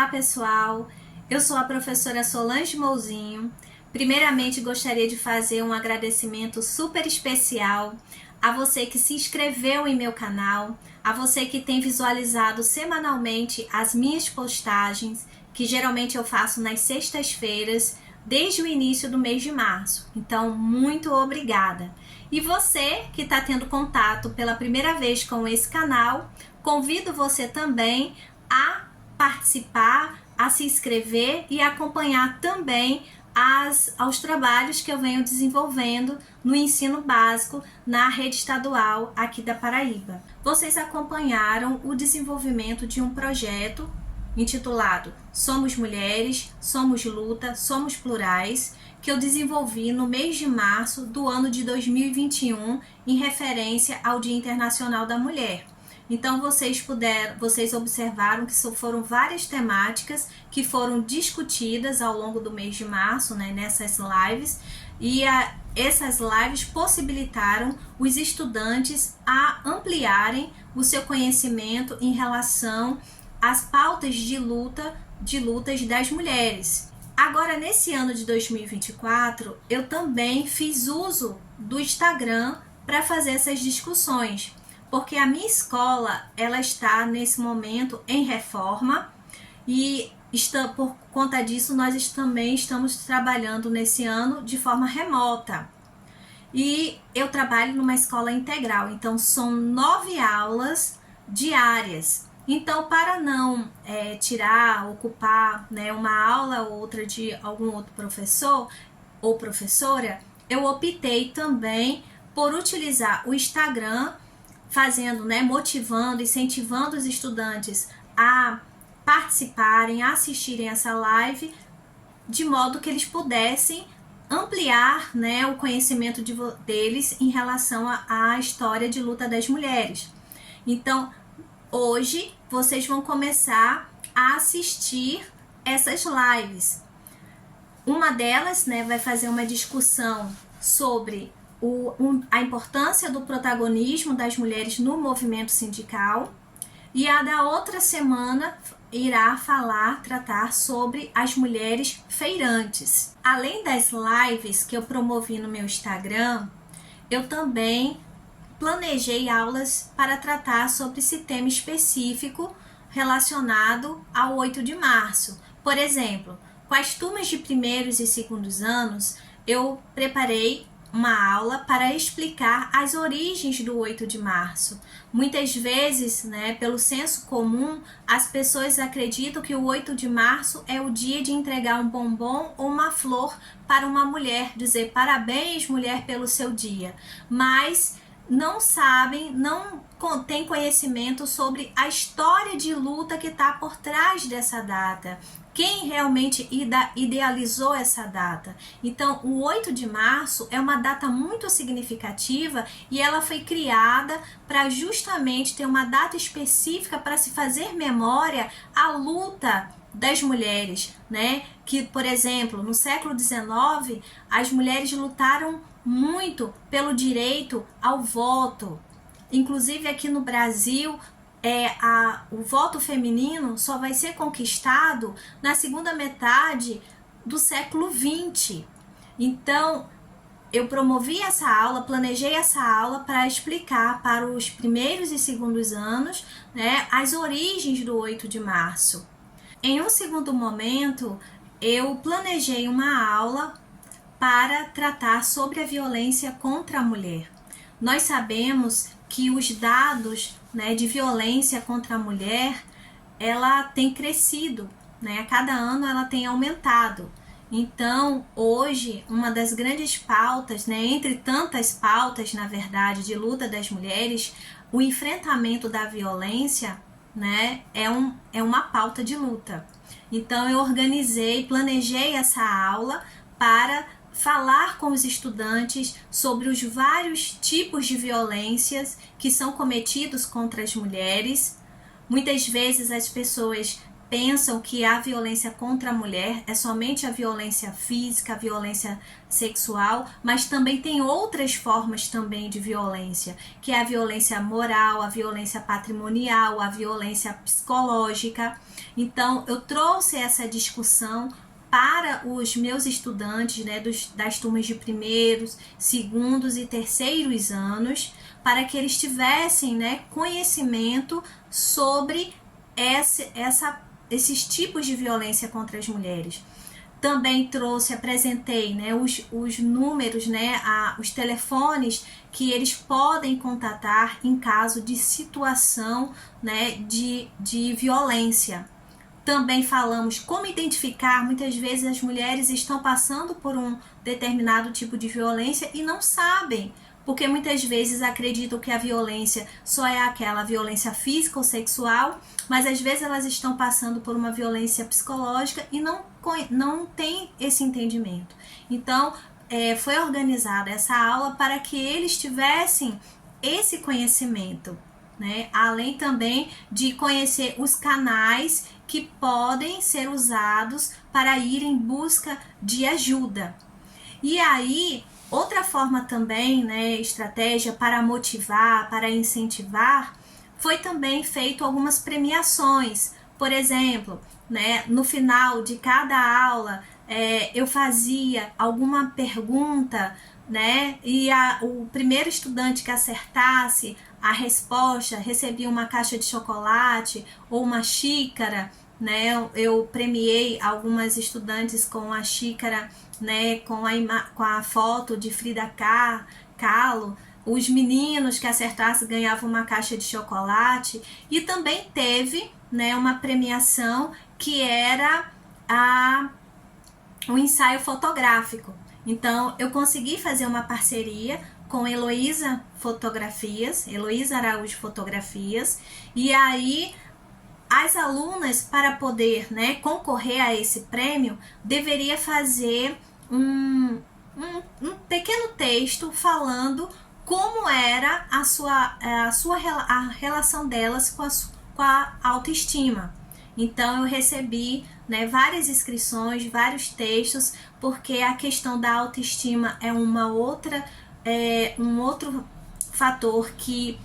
pessoal, eu sou a professora Solange Mouzinho. Primeiramente gostaria de fazer um agradecimento super especial a você que se inscreveu em meu canal, a você que tem visualizado semanalmente as minhas postagens, que geralmente eu faço nas sextas-feiras, desde o início do mês de março. Então, muito obrigada! E você que está tendo contato pela primeira vez com esse canal, convido você também a participar, a se inscrever e acompanhar também aos trabalhos que eu venho desenvolvendo no ensino básico na rede estadual aqui da Paraíba. Vocês acompanharam o desenvolvimento de um projeto intitulado Somos Mulheres, Somos Luta, Somos Plurais, que eu desenvolvi no mês de março do ano de 2021 em referência ao Dia Internacional da Mulher. Então vocês observaram que foram várias temáticas que foram discutidas ao longo do mês de março, né, nessas lives, e essas lives possibilitaram os estudantes a ampliarem o seu conhecimento em relação às pautas de lutas das mulheres. Agora, nesse ano de 2024, eu também fiz uso do Instagram para fazer essas discussões, porque a minha escola, ela está nesse momento em reforma e por conta disso nós também estamos trabalhando nesse ano de forma remota. E eu trabalho numa escola integral, então são 9 aulas diárias. Então, para não ocupar, né, uma aula ou outra de algum outro professor ou professora, eu optei também por utilizar o Instagram, motivando, incentivando os estudantes a participarem, a assistirem essa live, de modo que eles pudessem ampliar, né, o conhecimento deles em relação à história de luta das mulheres. Então, hoje vocês vão começar a assistir essas lives. Uma delas, né, vai fazer uma discussão sobre a importância do protagonismo das mulheres no movimento sindical, e a da outra semana irá tratar sobre as mulheres feirantes. Além das lives que eu promovi no meu Instagram, eu também planejei aulas para tratar sobre esse tema específico relacionado ao 8 de março. Por exemplo, com as turmas de primeiros e segundos anos, eu preparei uma aula para explicar as origens do 8 de março. Muitas vezes, né, pelo senso comum, as pessoas acreditam que o 8 de março é o dia de entregar um bombom ou uma flor para uma mulher, dizer parabéns, mulher, pelo seu dia. Mas não sabem, não têm conhecimento sobre a história de luta que está por trás dessa data. Quem realmente idealizou essa data? Então, o 8 de março é uma data muito significativa e ela foi criada para justamente ter uma data específica para se fazer memória à luta das mulheres, né? Que, por exemplo, no século XIX, as mulheres lutaram muito pelo direito ao voto. Inclusive aqui no Brasil, o voto feminino só vai ser conquistado na segunda metade do século XX. Então, eu promovi essa aula, planejei essa aula para explicar para os primeiros e segundos anos, né, as origens do 8 de março. Em um segundo momento, eu planejei uma aula para tratar sobre a violência contra a mulher. Nós sabemos que os dados, né, de violência contra a mulher, ela tem crescido, né? A cada ano ela tem aumentado. Então, hoje, uma das grandes pautas, né, entre tantas pautas, na verdade, de luta das mulheres, o enfrentamento da violência, né, é uma pauta de luta. Então, eu planejei essa aula para falar com os estudantes sobre os vários tipos de violências que são cometidos contra as mulheres. Muitas vezes as pessoas pensam que a violência contra a mulher é somente a violência física, a violência sexual, mas também tem outras formas também de violência, que é a violência moral, a violência patrimonial, a violência psicológica. Então, eu trouxe essa discussão para os meus estudantes, né, das turmas de primeiros, segundos e terceiros anos, para que eles tivessem, né, conhecimento sobre esses tipos de violência contra as mulheres. Também apresentei, né, os números, né, os telefones que eles podem contatar em caso de situação, né, de violência. Também falamos como identificar, muitas vezes as mulheres estão passando por um determinado tipo de violência e não sabem, porque muitas vezes acreditam que a violência só é aquela violência física ou sexual, mas às vezes elas estão passando por uma violência psicológica e não tem esse entendimento. Então, foi organizada essa aula para que eles tivessem esse conhecimento, né? Além também de conhecer os canais que podem ser usados para ir em busca de ajuda. E aí, outra forma também, né, estratégia para motivar, para incentivar, foi também feito algumas premiações. Por exemplo, né, no final de cada aula, eu fazia alguma pergunta, né, e o primeiro estudante que acertasse a resposta recebia uma caixa de chocolate ou uma xícara, né? Eu premiei algumas estudantes com a xícara, né, com a foto de Frida Kahlo. Os meninos que acertassem ganhavam uma caixa de chocolate. E também teve, né, uma premiação que era um ensaio fotográfico. Então, eu consegui fazer uma parceria com Heloísa Araújo Fotografias, e aí as alunas, para poder, né, concorrer a esse prêmio, deveria fazer um pequeno texto falando como era a relação delas com a autoestima. Então, eu recebi, né, várias inscrições, vários textos, porque a questão da autoestima é um outro fator que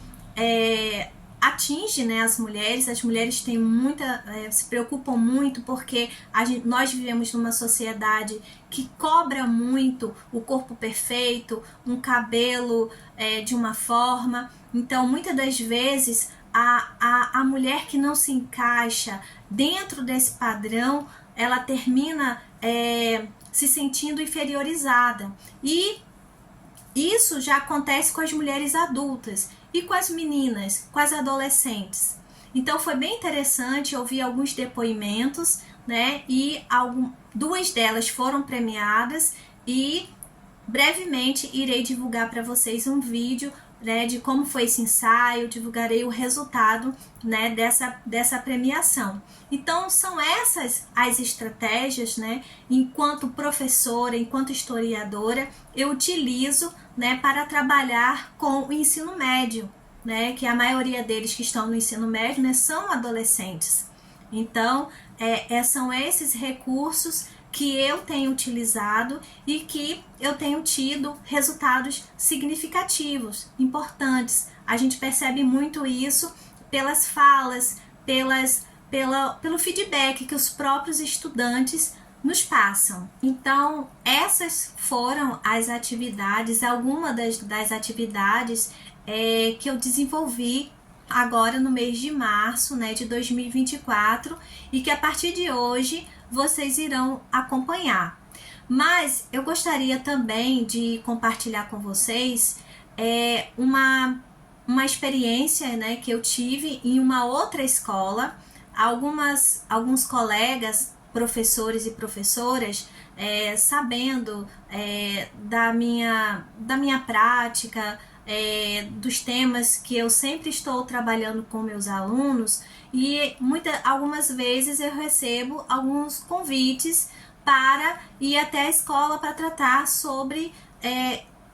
atinge, né, as mulheres. As mulheres têm se preocupam muito porque nós vivemos numa sociedade que cobra muito o corpo perfeito, um cabelo de uma forma. Então, muitas das vezes, a mulher que não se encaixa dentro desse padrão, ela termina se sentindo inferiorizada. E isso já acontece com as mulheres adultas e com as meninas, com as adolescentes. Então foi bem interessante ouvir alguns depoimentos, né? E duas delas foram premiadas, e brevemente irei divulgar para vocês um vídeo, né, de como foi esse ensaio, divulgarei o resultado, né, dessa premiação. Então são essas as estratégias, né, enquanto professora, enquanto historiadora, eu utilizo, né, para trabalhar com o ensino médio, né, que a maioria deles que estão no ensino médio, né, são adolescentes. Então são esses recursos que eu tenho utilizado e que eu tenho tido resultados significativos, importantes. A gente percebe muito isso pelas falas, pelo feedback que os próprios estudantes nos passam. Então, essas foram as atividades, algumas das atividades que eu desenvolvi agora no mês de março, né, de 2024, e que a partir de hoje vocês irão acompanhar. Mas eu gostaria também de compartilhar com vocês uma experiência, né, que eu tive em uma outra escola. Alguns colegas, professores e professoras, sabendo da minha prática, dos temas que eu sempre estou trabalhando com meus alunos, e algumas vezes eu recebo alguns convites para ir até a escola para tratar sobre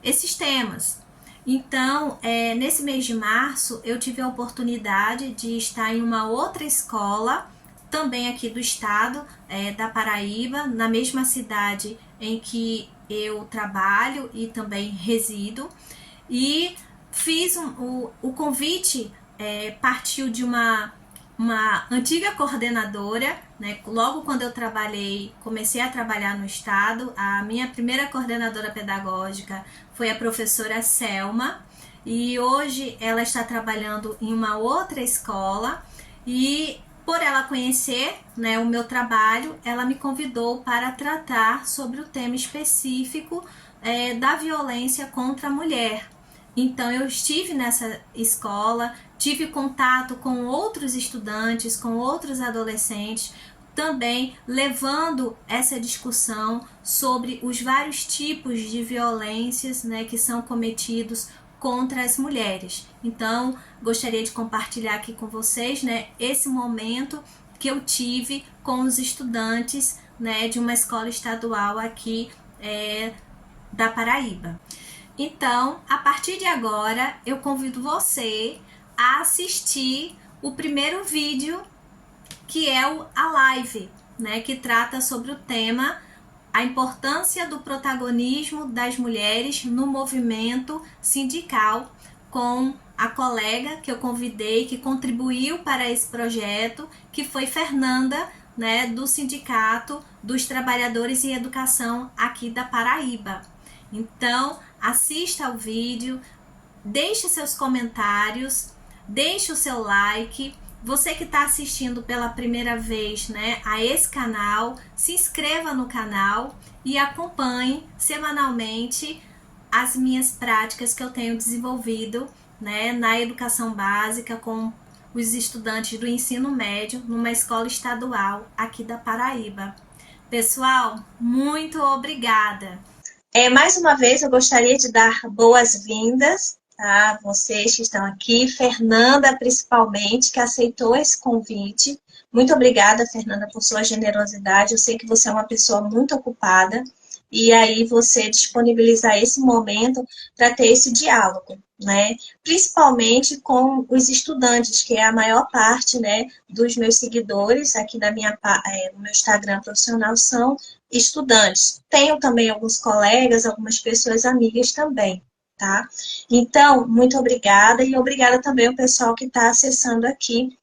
esses temas. Então, nesse mês de março, eu tive a oportunidade de estar em uma outra escola também aqui do estado da Paraíba, na mesma cidade em que eu trabalho e também resido. E fiz o convite, partiu de uma antiga coordenadora, né? Logo quando eu comecei a trabalhar no estado, a minha primeira coordenadora pedagógica foi a professora Selma, e hoje ela está trabalhando em uma outra escola, e por ela conhecer, né, o meu trabalho, ela me convidou para tratar sobre o tema específico da violência contra a mulher. Então eu estive nessa escola, tive contato com outros estudantes, com outros adolescentes, também levando essa discussão sobre os vários tipos de violências, né, que são cometidos contra as mulheres. Então, gostaria de compartilhar aqui com vocês, né, esse momento que eu tive com os estudantes, né, de uma escola estadual aqui da Paraíba. Então, a partir de agora, eu convido você a assistir o primeiro vídeo, que é a live, né, que trata sobre o tema a importância do protagonismo das mulheres no movimento sindical, com a colega que eu convidei, que contribuiu para esse projeto, que foi Fernanda, né, do Sindicato dos Trabalhadores em Educação aqui da Paraíba. Então, assista ao vídeo, deixe seus comentários, deixe o seu like. Você que está assistindo pela primeira vez, né, a esse canal, se inscreva no canal e acompanhe semanalmente as minhas práticas que eu tenho desenvolvido, né, na educação básica com os estudantes do ensino médio numa escola estadual aqui da Paraíba. Pessoal, muito obrigada! Mais uma vez, eu gostaria de dar boas-vindas a vocês que estão aqui, Fernanda principalmente, que aceitou esse convite. Muito obrigada, Fernanda, por sua generosidade. Eu sei que você é uma pessoa muito ocupada, e aí você disponibilizar esse momento para ter esse diálogo, né? Principalmente com os estudantes, que é a maior parte, né, dos meus seguidores aqui no meu Instagram profissional são estudantes. Tenho também alguns colegas, algumas pessoas amigas também, tá? Então, muito obrigada, e obrigada também ao pessoal que está acessando aqui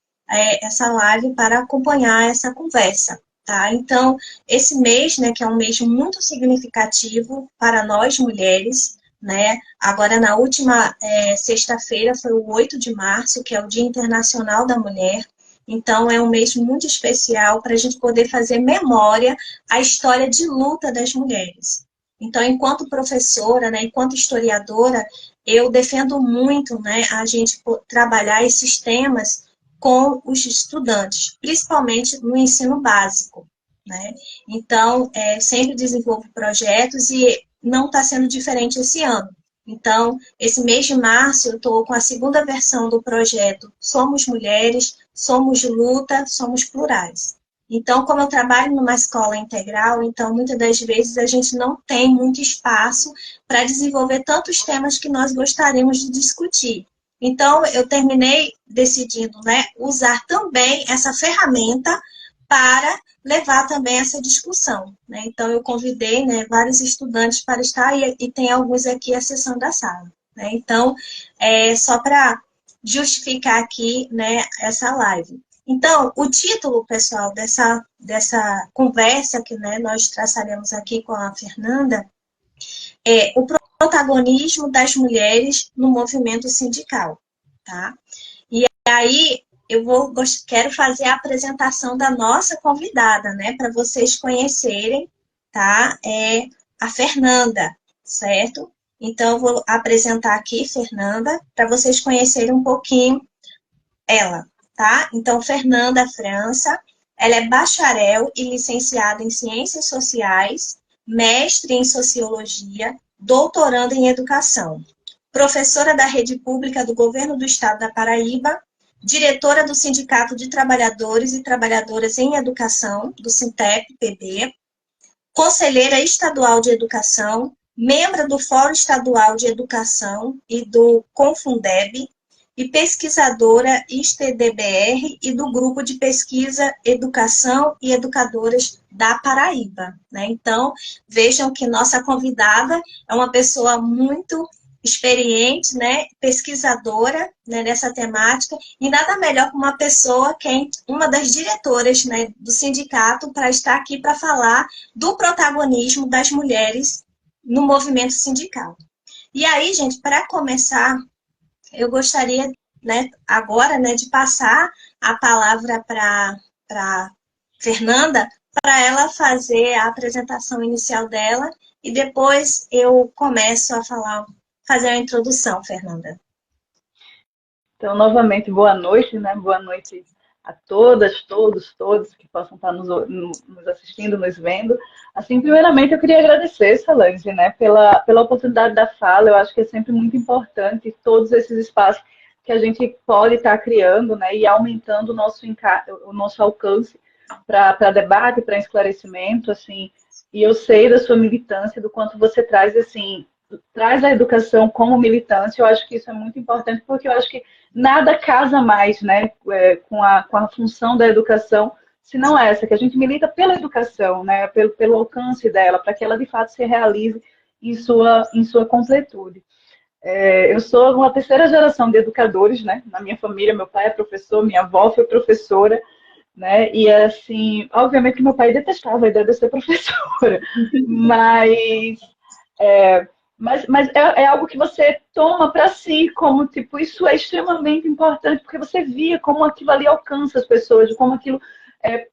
essa live para acompanhar essa conversa, tá? Então, esse mês, né, que é um mês muito significativo para nós mulheres, né? Agora, na última sexta-feira, foi o 8 de março, que é o Dia Internacional da Mulher. Então, é um mês muito especial para a gente poder fazer memória à história de luta das mulheres. Então, enquanto professora, né, enquanto historiadora, eu defendo muito, né, a gente trabalhar esses temas com os estudantes, principalmente no ensino básico, né? Então, sempre desenvolvo projetos e não está sendo diferente esse ano. Então, esse mês de março, eu estou com a segunda versão do projeto Somos Mulheres, Somos Luta, Somos Plurais. Então, como eu trabalho numa escola integral, então, muitas das vezes, a gente não tem muito espaço para desenvolver tantos temas que nós gostaríamos de discutir. Então, eu terminei decidindo, né, usar também essa ferramenta para levar também essa discussão, né? Então, eu convidei, né, vários estudantes para estar, e tem alguns aqui acessando a sala, né? Então, só para justificar aqui, né, essa live. Então, o título, pessoal, dessa conversa que, né, nós traçaremos aqui com a Fernanda é o protagonismo das mulheres no movimento sindical, tá? E aí, quero fazer a apresentação da nossa convidada, né, para vocês conhecerem, tá? É a Fernanda, certo? Então, eu vou apresentar aqui, Fernanda, para vocês conhecerem um pouquinho ela, tá? Então, Fernanda França, ela é bacharel e licenciada em Ciências Sociais, mestre em Sociologia, doutoranda em Educação, professora da Rede Pública do Governo do Estado da Paraíba, diretora do Sindicato de Trabalhadores e Trabalhadoras em Educação, do Sintep-PB, conselheira estadual de Educação, membro do Fórum Estadual de Educação e do Confundeb, e pesquisadora ISTDBR e do Grupo de Pesquisa Educação e Educadoras da Paraíba, né? Então, vejam que nossa convidada é uma pessoa muito experiente, né, pesquisadora, né, nessa temática, e nada melhor que uma pessoa que é uma das diretoras, né, do sindicato para estar aqui para falar do protagonismo das mulheres no movimento sindical. E aí, gente, para começar, eu gostaria, né, agora, né, de passar a palavra para Fernanda, para ela fazer a apresentação inicial dela, e depois eu começo a fazer a introdução, Fernanda. Então, novamente, boa noite, né? Boa noite a todas, todos que possam estar nos assistindo, nos vendo. Assim, primeiramente, eu queria agradecer, Solange, né, pela oportunidade da fala. Eu acho que é sempre muito importante todos esses espaços que a gente pode estar criando, né, e aumentando o nosso alcance para debate, para esclarecimento, assim. E eu sei da sua militância, do quanto você traz, assim, traz a educação como militância. Eu acho que isso é muito importante, porque eu acho que nada casa mais, né, com a função da educação, se não essa, que a gente milita pela educação, né, pelo alcance dela, para que ela de fato se realize em sua completude. Eu sou uma terceira geração de educadores, né, na minha família. Meu pai é professor, minha avó foi professora, né, e assim, obviamente que meu pai detestava a ideia de ser professora, mas mas é algo que você toma para si, como, tipo, isso é extremamente importante, porque você via como aquilo ali alcança as pessoas, como aquilo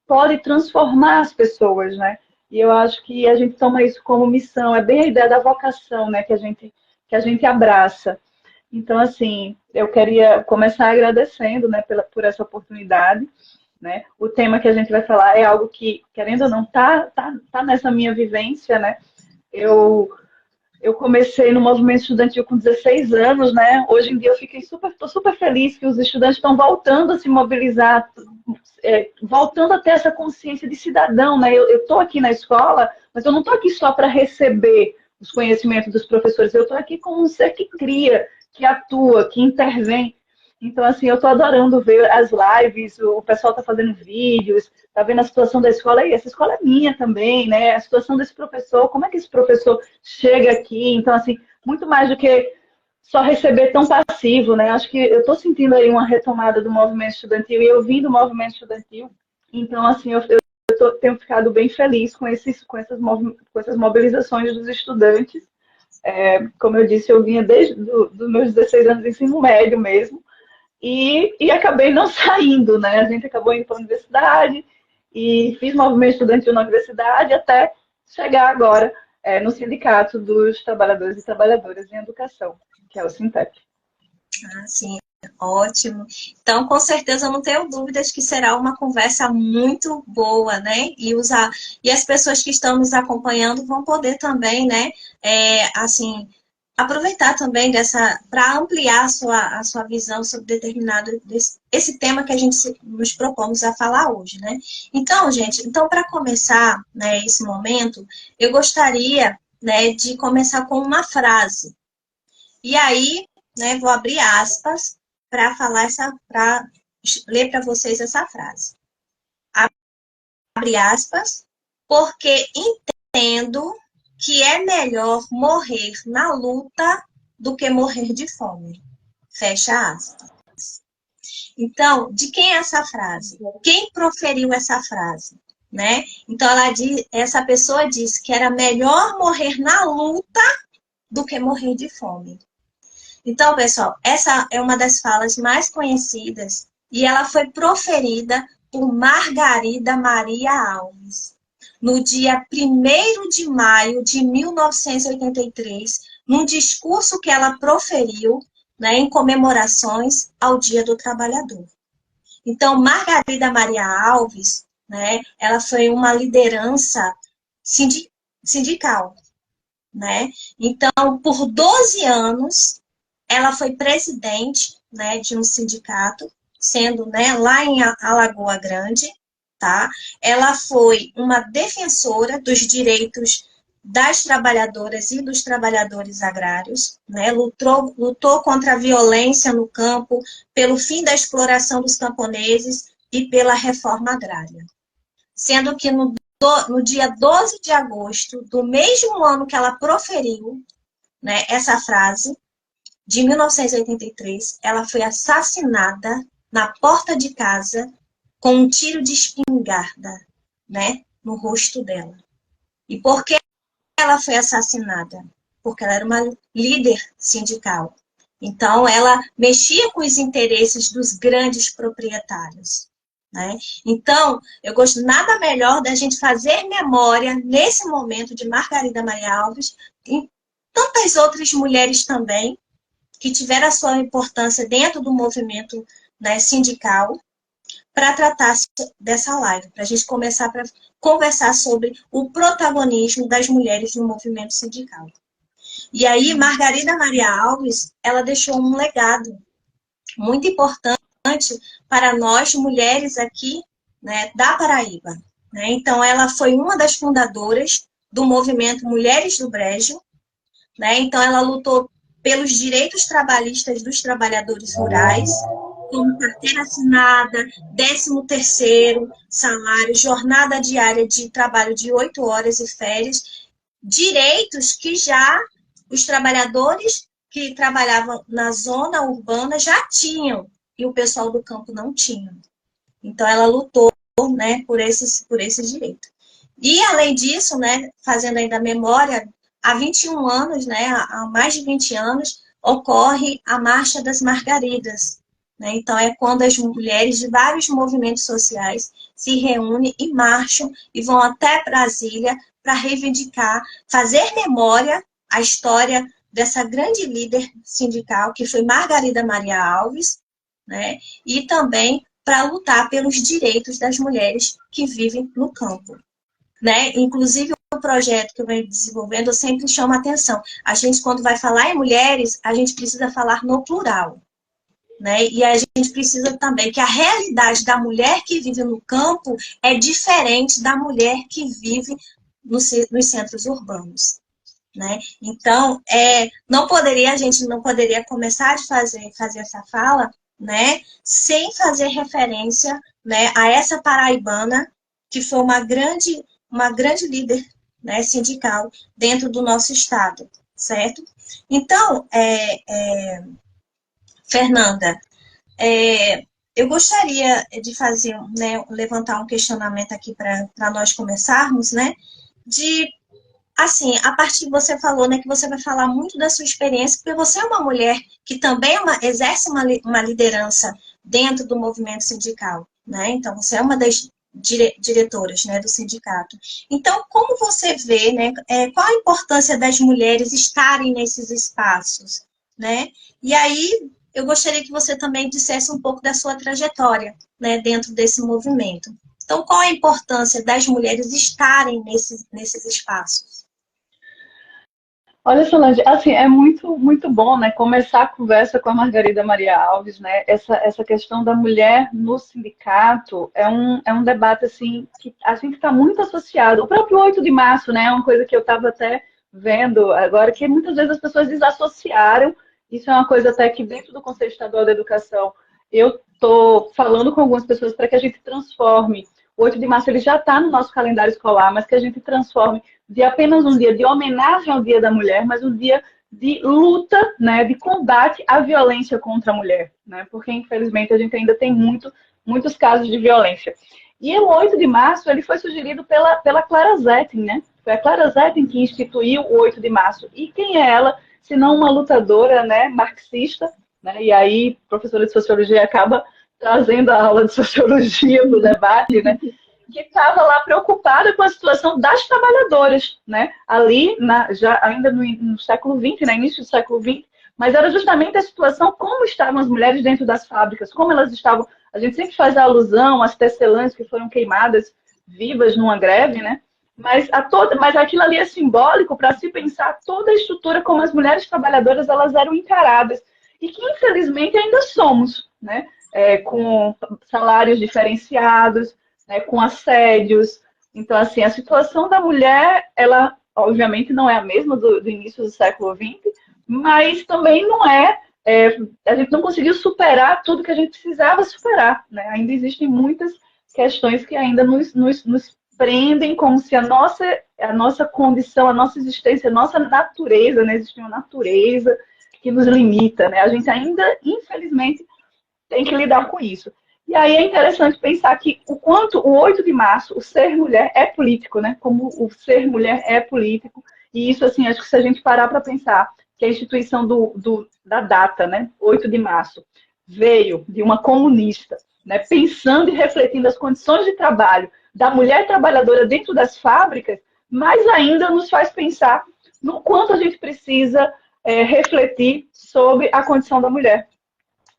pode transformar as pessoas, né? E eu acho que a gente toma isso como missão, é bem a ideia da vocação, né, que a gente abraça. Então, assim, eu queria começar agradecendo, né, por essa oportunidade, né? O tema que a gente vai falar é algo que, querendo ou não, tá nessa minha vivência, né? Eu comecei no movimento estudantil com 16 anos, né? Hoje em dia tô super feliz que os estudantes estão voltando a se mobilizar, voltando a ter essa consciência de cidadão, né? Eu estou aqui na escola, mas eu não estou aqui só para receber os conhecimentos dos professores, eu estou aqui como um ser que cria, que atua, que intervém. Então, assim, eu estou adorando ver as lives, o pessoal está fazendo vídeos, está vendo a situação da escola, e essa escola é minha também, né? A situação desse professor, como é que esse professor chega aqui? Então, assim, muito mais do que só receber tão passivo, né? Acho que eu estou sentindo aí uma retomada do movimento estudantil, e eu vim do movimento estudantil, então, assim, tenho ficado bem feliz com essas mobilizações dos estudantes. Como eu disse, eu vinha desde dos meus 16 anos de ensino médio mesmo, e acabei não saindo, né? A gente acabou indo para a universidade e fiz movimento estudantil na universidade até chegar agora no Sindicato dos Trabalhadores e Trabalhadoras em Educação, que é o Sintep. Ah, sim, ótimo. Então, com certeza, eu não tenho dúvidas que será uma conversa muito boa, né? E as pessoas que estão nos acompanhando vão poder também, né? Assim, aproveitar também para ampliar a sua visão sobre determinado esse tema que a gente nos propomos a falar hoje, né? Então, gente, para começar, né, esse momento, eu gostaria, né, de começar com uma frase. E aí, né, vou abrir aspas para ler para vocês essa frase. Abre aspas, porque entendo que é melhor morrer na luta do que morrer de fome. Fecha aspas. Então, de quem é essa frase? Quem proferiu essa frase? Né? Então, essa pessoa disse que era melhor morrer na luta do que morrer de fome. Então, pessoal, essa é uma das falas mais conhecidas e ela foi proferida por Margarida Maria Alves, no dia 1º de maio de 1983, num discurso que ela proferiu, né, em comemorações ao Dia do Trabalhador. Então, Margarida Maria Alves, né, ela foi uma liderança sindical, né? Então, por 12 anos, ela foi presidente, né, de um sindicato, sendo, né, lá em Alagoa Grande, tá? Ela foi uma defensora dos direitos das trabalhadoras e dos trabalhadores agrários, né? Lutou contra a violência no campo, pelo fim da exploração dos camponeses e pela reforma agrária. Sendo que no dia 12 de agosto do mesmo ano que ela proferiu, né, essa frase, de 1983, ela foi assassinada na porta de casa com um tiro de espingarda, né, no rosto dela. E por que ela foi assassinada? Porque ela era uma líder sindical. Então, ela mexia com os interesses dos grandes proprietários, né? Então, eu gosto nada melhor da gente fazer memória nesse momento de Margarida Maria Alves e tantas outras mulheres também que tiveram a sua importância dentro do movimento, né, sindical, para tratar dessa live, para a gente começar a conversar sobre o protagonismo das mulheres no movimento sindical. E aí, Margarida Maria Alves, ela deixou um legado muito importante para nós, mulheres aqui, né, da Paraíba, né? Então, ela foi uma das fundadoras do movimento Mulheres do Brejo, né? Então, ela lutou pelos direitos trabalhistas dos trabalhadores rurais, como carteira assinada, 13º salário, jornada diária de trabalho de 8 horas e férias, direitos que já os trabalhadores que trabalhavam na zona urbana já tinham, e o pessoal do campo não tinha. Então, ela lutou, né, por esses direitos. E, além disso, né, fazendo ainda memória, há 21 anos, né, há mais de 20 anos, ocorre a Marcha das Margaridas, né? Então, é quando as mulheres de vários movimentos sociais se reúnem e marcham e vão até Brasília para reivindicar, fazer memória à história dessa grande líder sindical, que foi Margarida Maria Alves, né? E também para lutar pelos direitos das mulheres que vivem no campo, né? Inclusive, o projeto que eu venho desenvolvendo, eu sempre chamo a atenção. A gente, quando vai falar em mulheres, a gente precisa falar no plural, né? E a gente precisa também que a realidade da mulher que vive no campo é diferente da mulher que vive nos centros urbanos, né? Então, a gente não poderia começar a fazer essa fala, né, sem fazer referência, né, a essa paraibana que foi uma grande líder, né, sindical dentro do nosso estado, certo? Então, Fernanda, eu gostaria de fazer, né, levantar um questionamento aqui para nós começarmos, né, de, assim, a partir você falou, né, que você vai falar muito da sua experiência, porque você é uma mulher que também exerce uma liderança dentro do movimento sindical, né, então você é uma das diretoras, né, do sindicato. Então, como você vê, né, qual a importância das mulheres estarem nesses espaços, né? E aí, eu gostaria que você também dissesse um pouco da sua trajetória, né, dentro desse movimento. Então, qual a importância das mulheres estarem nesses espaços? Olha, Solange, assim, é muito, muito bom, né, começar a conversa com a Margarida Maria Alves, né, essa questão da mulher no sindicato é um debate, assim, que a gente está muito associado. O próprio 8 de março, né, é uma coisa que eu estava até vendo agora, que muitas vezes as pessoas desassociaram, isso é uma coisa até que dentro do Conselho Estadual da Educação, eu estou falando com algumas pessoas para que a gente transforme. O 8 de março ele já está no nosso calendário escolar, mas que a gente transforme de apenas um dia de homenagem ao Dia da Mulher, mas um dia de luta, né, de combate à violência contra a mulher, né, porque infelizmente a gente ainda tem muitos casos de violência. E o 8 de março ele foi sugerido pela Clara Zetkin, né? Foi a Clara Zetkin que instituiu o 8 de março. E quem é ela, se não uma lutadora, né, marxista, né? E aí, professora de sociologia acaba trazendo a aula de sociologia para o debate, né? Que estava lá preocupada com a situação das trabalhadoras, né? Ali, já ainda no século XX, né? Início do século XX, mas era justamente a situação como estavam as mulheres dentro das fábricas, como elas estavam. A gente sempre faz a alusão às tecelãs que foram queimadas vivas numa greve, né? Mas aquilo ali é simbólico para se pensar toda a estrutura como as mulheres trabalhadoras elas eram encaradas e que infelizmente ainda somos, né? Com salários diferenciados, né, com assédios. Então, assim, a situação da mulher, ela obviamente não é a mesma do início do século XX, mas também não é, a gente não conseguiu superar tudo que a gente precisava superar, né? Ainda existem muitas questões que ainda nos prendem como se a nossa condição, a nossa existência, a nossa natureza, né? Existe uma natureza que nos limita, né? A gente ainda, infelizmente, tem que lidar com isso. E aí é interessante pensar que o quanto o 8 de março, o ser mulher é político, né? Como o ser mulher é político. E isso, assim, acho que se a gente parar para pensar que a instituição da data, né? 8 de março, veio de uma comunista, né? Pensando e refletindo as condições de trabalho da mulher trabalhadora dentro das fábricas, mais ainda nos faz pensar no quanto a gente precisa refletir sobre a condição da mulher,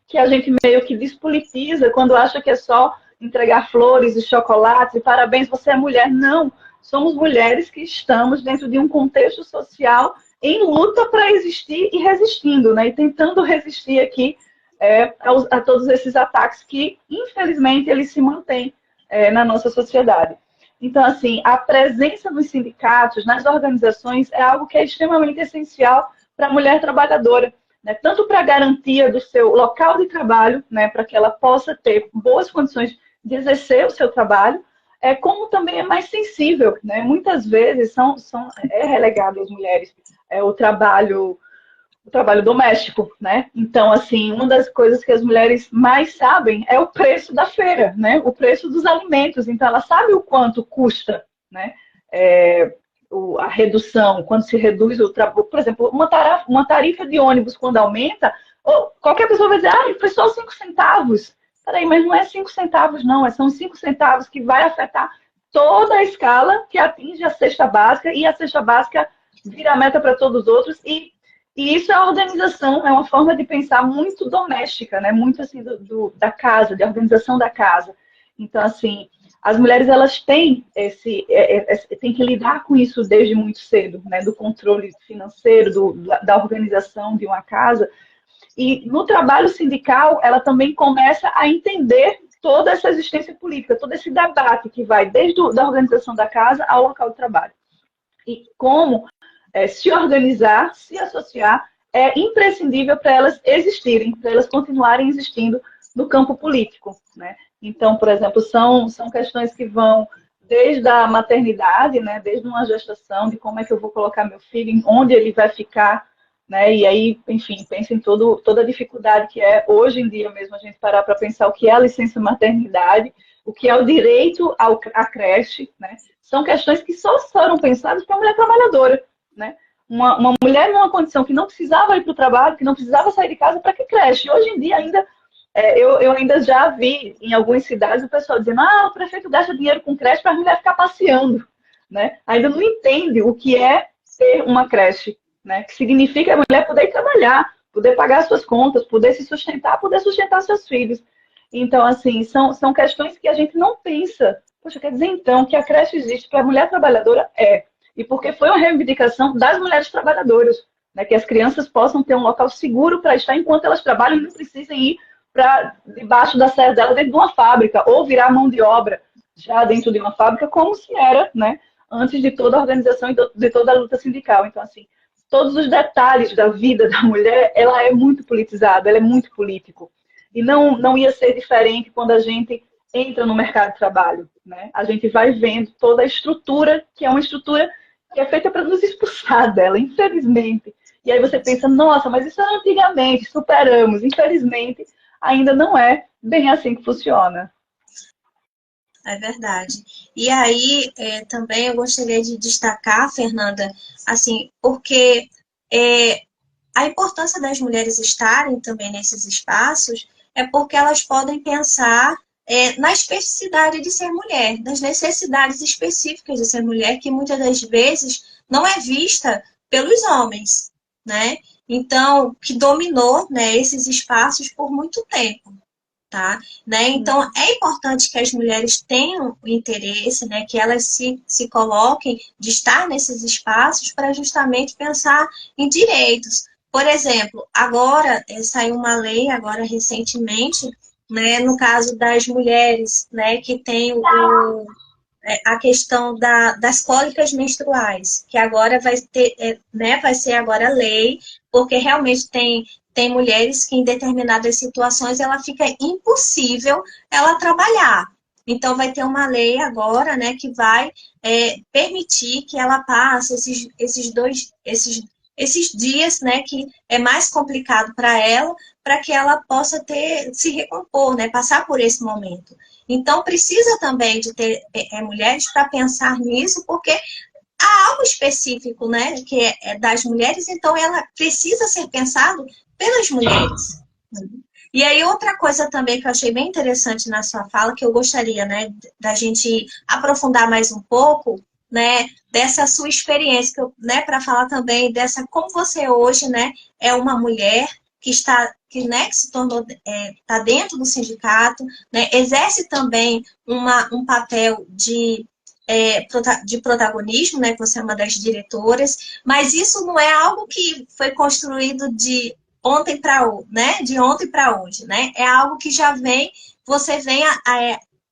que a gente meio que despolitiza quando acha que é só entregar flores e chocolates e parabéns, você é mulher. Não, somos mulheres que estamos dentro de um contexto social em luta para existir e resistindo, né? E tentando resistir aqui a todos esses ataques que, infelizmente, eles se mantêm na nossa sociedade. Então, assim, a presença nos sindicatos, nas organizações, é algo que é extremamente essencial para a mulher trabalhadora, né? Tanto para a garantia do seu local de trabalho, né? Para que ela possa ter boas condições de exercer o seu trabalho, como também é mais sensível, né? Muitas vezes é relegado às mulheres o trabalho doméstico, né? Então, assim, uma das coisas que as mulheres mais sabem é o preço da feira, né? O preço dos alimentos. Então, ela sabe o quanto custa, né? A redução, quando se reduz o trabalho. Por exemplo, uma tarifa de ônibus, quando aumenta, qualquer pessoa vai dizer, foi só 5 centavos. Peraí, mas não é 5 centavos, não. São 5 centavos que vai afetar toda a escala que atinge a cesta básica, e a cesta básica vira a meta para todos os outros, e isso é organização, é uma forma de pensar muito doméstica, né? Muito assim da casa, de organização da casa. Então, assim, as mulheres elas têm têm que lidar com isso desde muito cedo, né? Do controle financeiro, da organização de uma casa. E no trabalho sindical, ela também começa a entender toda essa existência política, todo esse debate que vai desde a organização da casa ao local de trabalho. E como se organizar, se associar, é imprescindível para elas existirem, para elas continuarem existindo no campo político, né? Então, por exemplo, são questões que vão desde a maternidade, né? Desde uma gestação, de como é que eu vou colocar meu filho, onde ele vai ficar, né? E aí, enfim, pensa em toda a dificuldade que é, hoje em dia mesmo, a gente parar para pensar o que é a licença maternidade, o que é o direito à creche, né? São questões que só foram pensadas para a mulher trabalhadora, né? Uma mulher numa condição que não precisava ir para o trabalho, que não precisava sair de casa, para que creche? Hoje em dia ainda, eu ainda já vi em algumas cidades o pessoal dizendo, o prefeito gasta dinheiro com creche para a mulher ficar passeando, né? Ainda não entende o que é ter uma creche, né? Que significa a mulher poder ir trabalhar, poder pagar suas contas, poder se sustentar, poder sustentar seus filhos. Então, assim, são questões que a gente não pensa. Poxa, quer dizer então que a creche existe para a mulher trabalhadora? E porque foi uma reivindicação das mulheres trabalhadoras, né? Que as crianças possam ter um local seguro para estar enquanto elas trabalham e não precisem ir para debaixo da serra dela dentro de uma fábrica, ou virar mão de obra já dentro de uma fábrica, como se era, né? Antes de toda a organização e de toda a luta sindical. Então, assim, todos os detalhes da vida da mulher, ela é muito politizada, ela é muito político. E não ia ser diferente quando a gente entra no mercado de trabalho, né? A gente vai vendo toda a estrutura, que é uma estrutura que é feita para nos expulsar dela, infelizmente. E aí você pensa, nossa, mas isso era antigamente, superamos. Infelizmente, ainda não é bem assim que funciona. É verdade. E aí, também eu gostaria de destacar, Fernanda, assim, porque a importância das mulheres estarem também nesses espaços é porque elas podem pensar na especificidade de ser mulher, das necessidades específicas de ser mulher, que muitas das vezes não é vista pelos homens, né? Então, que dominou, né, esses espaços por muito tempo. Tá? Né? Então, é importante que as mulheres tenham o interesse, né, que elas se coloquem de estar nesses espaços para justamente pensar em direitos. Por exemplo, agora saiu uma lei, agora recentemente, né, no caso das mulheres, né, que tem a questão das cólicas menstruais, que agora vai ter, né, vai ser agora lei, porque realmente tem mulheres que em determinadas situações ela fica impossível ela trabalhar. Então vai ter uma lei agora, né, que vai permitir que ela passe esses dias, né, que é mais complicado para que ela possa se recompor, né, passar por esse momento. Então, precisa também de ter mulheres para pensar nisso, porque há algo específico, né, que é das mulheres, então ela precisa ser pensado pelas mulheres. E aí, outra coisa também que eu achei bem interessante na sua fala, que eu gostaria, né, da gente aprofundar mais um pouco, né, dessa sua experiência, né, para falar também dessa, como você hoje, né, é uma mulher que se tornou, está dentro do sindicato, né, exerce também um papel de protagonismo, né, que você é uma das diretoras, mas isso não é algo que foi construído de ontem para hoje, né, de ontem para hoje, né, é algo que já você vem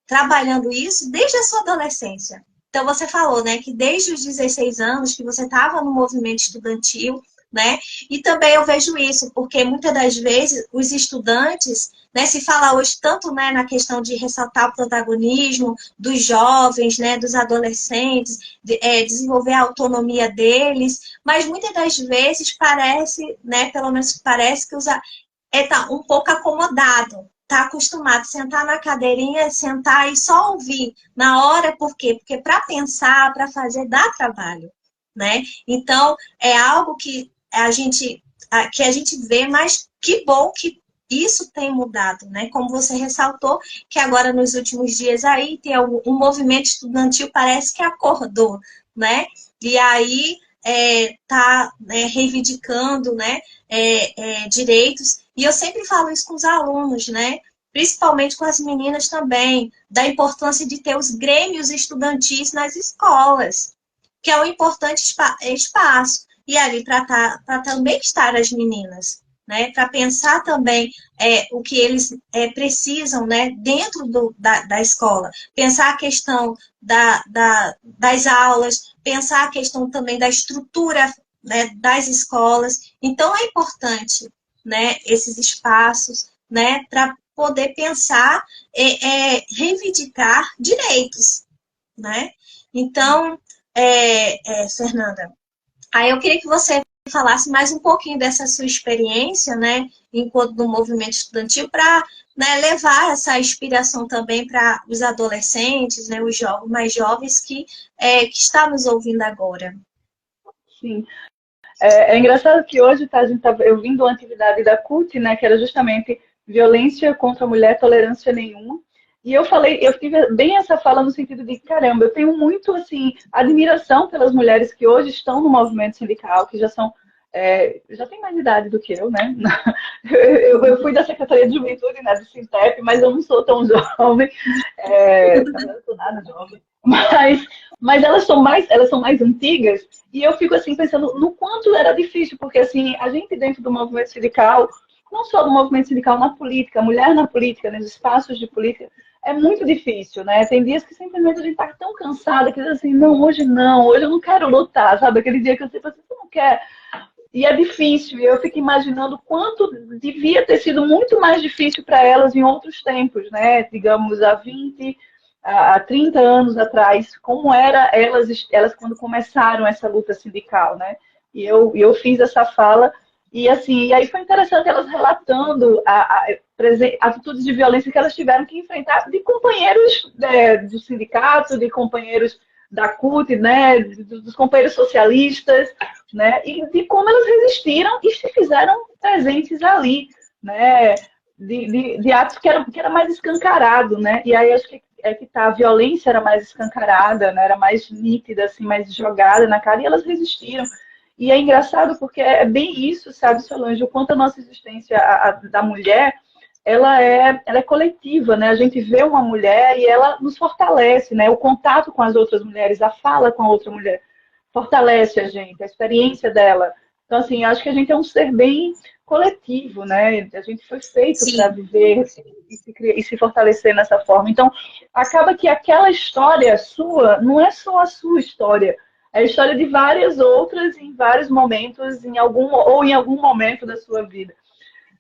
trabalhando isso desde a sua adolescência. Então, você falou, né, que desde os 16 anos que você estava no movimento estudantil, né? E também eu vejo isso, porque muitas das vezes os estudantes, né, se fala hoje tanto, né, na questão de ressaltar o protagonismo dos jovens, né, dos adolescentes, desenvolver a autonomia deles, mas muitas das vezes parece, né, pelo menos parece que tá um pouco acomodado, tá acostumado a sentar na cadeirinha, sentar e só ouvir na hora, por quê? Porque para pensar, para fazer, dá trabalho, né? Então, é algo que a gente vê, mas que bom que isso tem mudado, né? Como você ressaltou, que agora nos últimos dias aí tem um movimento estudantil, parece que acordou, né? E aí tá reivindicando, né, direitos. E eu sempre falo isso com os alunos, né? Principalmente com as meninas também, da importância de ter os grêmios estudantis nas escolas, que é um importante espaço. E ali para também estar as meninas, né? Para pensar também o que eles precisam, né? Dentro da escola. Pensar a questão das aulas, pensar a questão também da estrutura, né, das escolas. Então, é importante, né, esses espaços, né, para poder pensar, reivindicar direitos, né? Então, Fernanda, aí eu queria que você falasse mais um pouquinho dessa sua experiência, né, enquanto no movimento estudantil, para, né, levar essa inspiração também para os adolescentes, né, os mais jovens que estão nos ouvindo agora. Sim. É engraçado que hoje a gente tá, eu vim de uma atividade da CUT, né, que era justamente violência contra a mulher, tolerância nenhuma. E eu tive bem essa fala no sentido de, caramba, eu tenho muito, assim, admiração pelas mulheres que hoje estão no movimento sindical, que já são, já tem mais idade do que eu, né? Eu fui da Secretaria de Juventude, né, do Sintep, mas eu não sou tão jovem, não sou nada jovem, mas elas são mais antigas, e eu fico, assim, pensando no quanto era difícil, porque, assim, a gente dentro do movimento sindical, não só do movimento sindical na política, a mulher na política, nos espaços de política, é muito difícil, né? Tem dias que simplesmente a gente tá tão cansada que diz assim, não, hoje eu não quero lutar, sabe? Aquele dia que eu sempre assim, você não quer. E é difícil, e eu fico imaginando quanto devia ter sido muito mais difícil para elas em outros tempos, né? Digamos, há 30 anos atrás, como era elas quando começaram essa luta sindical, né? E eu fiz essa fala. E assim, e aí foi interessante elas relatando atitudes de violência que elas tiveram que enfrentar de companheiros do sindicato, de companheiros da CUT, né, dos companheiros socialistas, né, e de como elas resistiram e se fizeram presentes ali, né, de atos que era mais escancarado, né, e aí acho que a violência era mais escancarada, né, era mais nítida, assim, mais jogada na cara, e elas resistiram. E é engraçado porque é bem isso, sabe, Solange, o quanto a nossa existência da mulher, ela é coletiva, né? A gente vê uma mulher e ela nos fortalece, né? O contato com as outras mulheres, a fala com a outra mulher, fortalece a gente, a experiência dela. Então, assim, acho que a gente é um ser bem coletivo, né? A gente foi feito Sim. para viver e se fortalecer nessa forma. Então, acaba que aquela história sua não é só a sua história, é a história de várias outras em vários momentos, em algum momento da sua vida.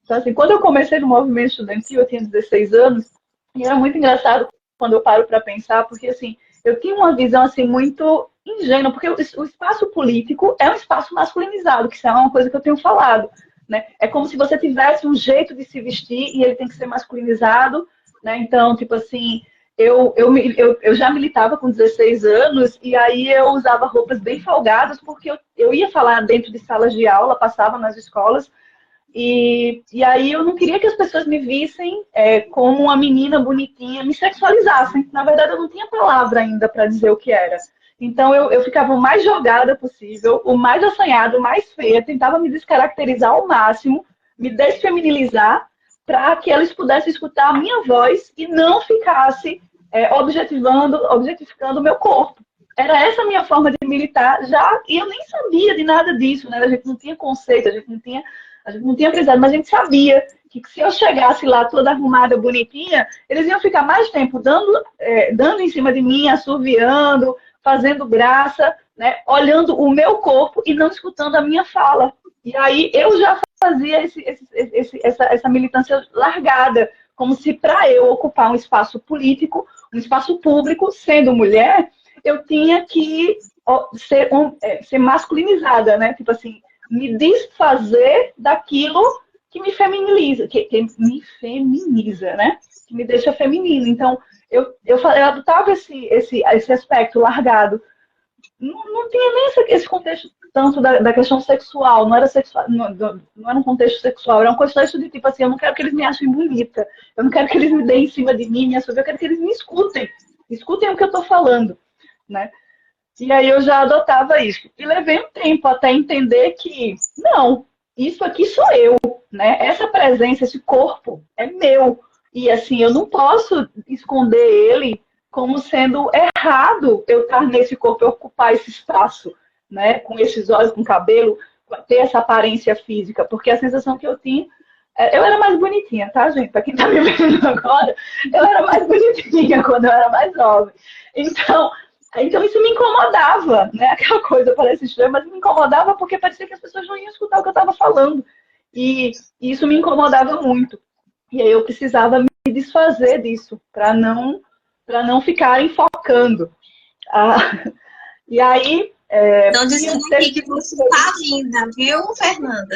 Então, assim, quando eu comecei no movimento estudantil, eu tinha 16 anos, e era muito engraçado quando eu paro para pensar, porque, assim, eu tinha uma visão, assim, muito ingênua, porque o espaço político é um espaço masculinizado, que isso é uma coisa que eu tenho falado, né? É como se você tivesse um jeito de se vestir e ele tem que ser masculinizado, né? Então, tipo assim, eu já militava com 16 anos e aí eu usava roupas bem folgadas porque eu ia falar dentro de salas de aula, passava nas escolas, e aí eu não queria que as pessoas me vissem como uma menina bonitinha, me sexualizassem. Na verdade, eu não tinha palavra ainda para dizer o que era. Então eu ficava o mais jogada possível, o mais assanhada, o mais feia, tentava me descaracterizar ao máximo, me desfeminilizar, para que eles pudessem escutar a minha voz e não ficasse objetificando o meu corpo. Era essa a minha forma de militar já, e eu nem sabia de nada disso, né? A gente não tinha conceito, a gente não tinha precisado, mas a gente sabia que se eu chegasse lá toda arrumada, bonitinha, eles iam ficar mais tempo dando em cima de mim, assoviando, fazendo graça, né? Olhando o meu corpo e não escutando a minha fala. E aí eu já fazia essa militância largada, como se para eu ocupar um espaço político, um espaço público, sendo mulher, eu tinha que ser masculinizada, né? Tipo assim, me desfazer daquilo que me feminiza, que me feminiza, né? Que me deixa feminina. Então, eu adotava esse aspecto largado. Não tinha nem esse contexto tanto da questão sexual, não era sexual, não era um contexto sexual, era um contexto de tipo assim, eu não quero que eles me achem bonita, eu não quero que eles me deem em cima de mim, eu quero que eles me escutem o que eu estou falando, né? E aí eu já adotava isso. E levei um tempo até entender que, não, isso aqui sou eu, né? Essa presença, esse corpo é meu. E assim, eu não posso esconder ele como sendo errado eu estar nesse corpo, eu ocupar esse espaço, né? Com esses olhos, com cabelo, ter essa aparência física. Porque a sensação que eu tinha, eu era mais bonitinha, tá, gente? Para quem tá me vendo agora, eu era mais bonitinha quando eu era mais jovem. Então isso me incomodava, né? Aquela coisa parece estranha, mas me incomodava porque parecia que as pessoas não iam escutar o que eu estava falando. E isso me incomodava muito. E aí eu precisava me desfazer disso, para não ficarem focando. E aí... Estão dizendo aqui que você está linda, viu, Fernanda?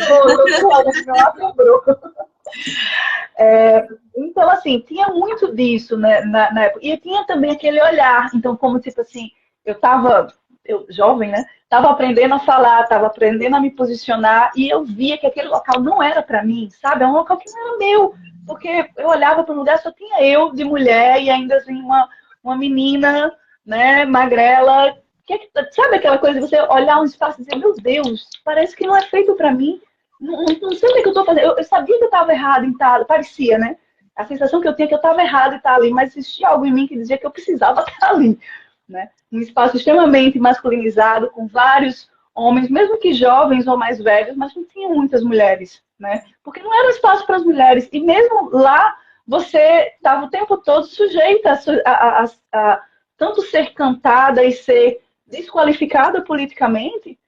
Então, assim, tinha muito disso, né, na época. E tinha também aquele olhar. Então, como, tipo assim, eu jovem, né? Estava aprendendo a falar, estava aprendendo a me posicionar, e eu via que aquele local não era para mim, sabe? É um local que não era meu. Porque eu olhava para um lugar, só tinha eu de mulher, e ainda assim, uma menina, né, magrela. Sabe aquela coisa de você olhar um espaço e dizer, meu Deus, parece que não é feito para mim. Não sei o que eu estou fazendo. Eu sabia que eu estava errado em estar, parecia, né? A sensação que eu tinha é que eu estava errado em estar ali, mas existia algo em mim que dizia que eu precisava estar ali, né? Um espaço extremamente masculinizado, com vários homens, mesmo que jovens ou mais velhos, mas não tinha muitas mulheres, né? Porque não era um espaço para as mulheres. E mesmo lá, você estava o tempo todo sujeita a tanto ser cantada e ser desqualificada politicamente,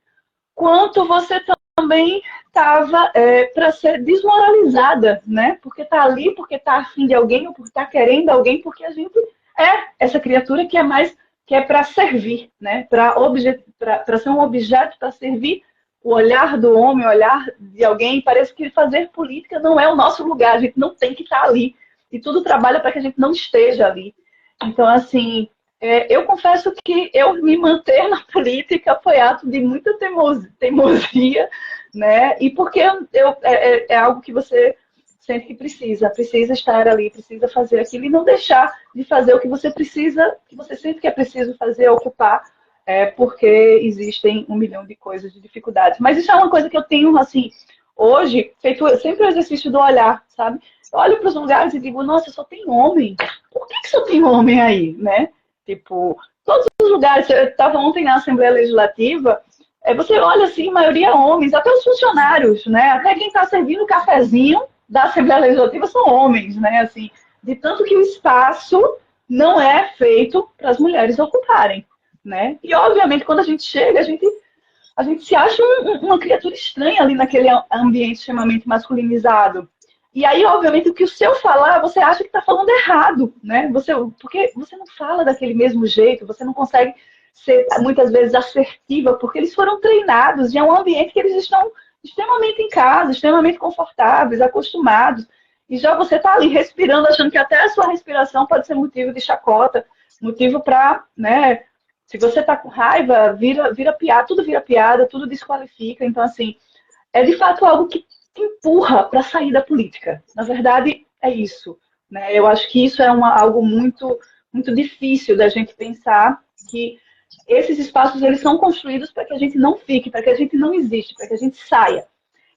quanto você também estava para ser desmoralizada, né? Porque está ali, porque está afim de alguém, ou porque está querendo alguém, porque a gente é essa criatura que é para servir, né? Para ser um objeto para servir o olhar do homem, o olhar de alguém. Parece que fazer política não é o nosso lugar, a gente não tem que estar ali. E tudo trabalha para que a gente não esteja ali. Então, assim, eu confesso que eu me manter na política foi ato de muita teimosia, né? E porque é algo que você sente que precisa estar ali, precisa fazer aquilo e não deixar de fazer o que você precisa, que você sente que é preciso fazer, ocupar, porque existem 1 milhão de coisas, de dificuldades. Mas isso é uma coisa que eu tenho, assim, hoje, feito sempre o exercício do olhar, sabe? Eu olho para os lugares e digo, nossa, só tem homem. Por que só tem homem aí, né? Tipo, todos os lugares, eu estava ontem na Assembleia Legislativa, você olha assim, a maioria homens, até os funcionários, né? Até quem está servindo o cafezinho da Assembleia Legislativa são homens, né? Assim, de tanto que o espaço não é feito para as mulheres ocuparem, né? E, obviamente, quando a gente chega, a gente se acha uma criatura estranha ali naquele ambiente extremamente masculinizado. E aí, obviamente, o que o seu falar, você acha que está falando errado, né? Porque você não fala daquele mesmo jeito, você não consegue ser, muitas vezes, assertiva, porque eles foram treinados e é um ambiente que eles estão extremamente em casa, extremamente confortáveis, acostumados. E já você está ali respirando, achando que até a sua respiração pode ser motivo de chacota, motivo para, né? Se você está com raiva, vira piada, tudo desqualifica. Então, assim, é de fato algo que te empurra para sair da política. Na verdade, é isso, né? Eu acho que isso é algo muito, muito difícil da gente pensar, que esses espaços eles são construídos para que a gente não fique, para que a gente não existe, para que a gente saia.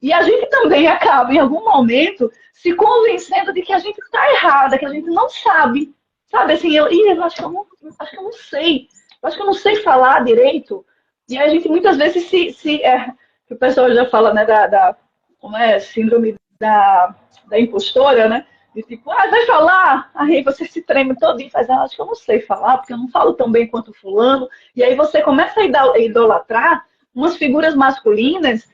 E a gente também acaba, em algum momento, se convencendo de que a gente está errada, que a gente não sabe. Sabe, assim, eu acho que eu não sei. Eu acho que eu não sei falar direito. E a gente muitas vezes o pessoal já fala, né, como é, síndrome da impostora, né? De tipo, vai falar, aí você se treme todo e faz, acho que eu não sei falar, porque eu não falo tão bem quanto fulano. E aí você começa a idolatrar umas figuras masculinas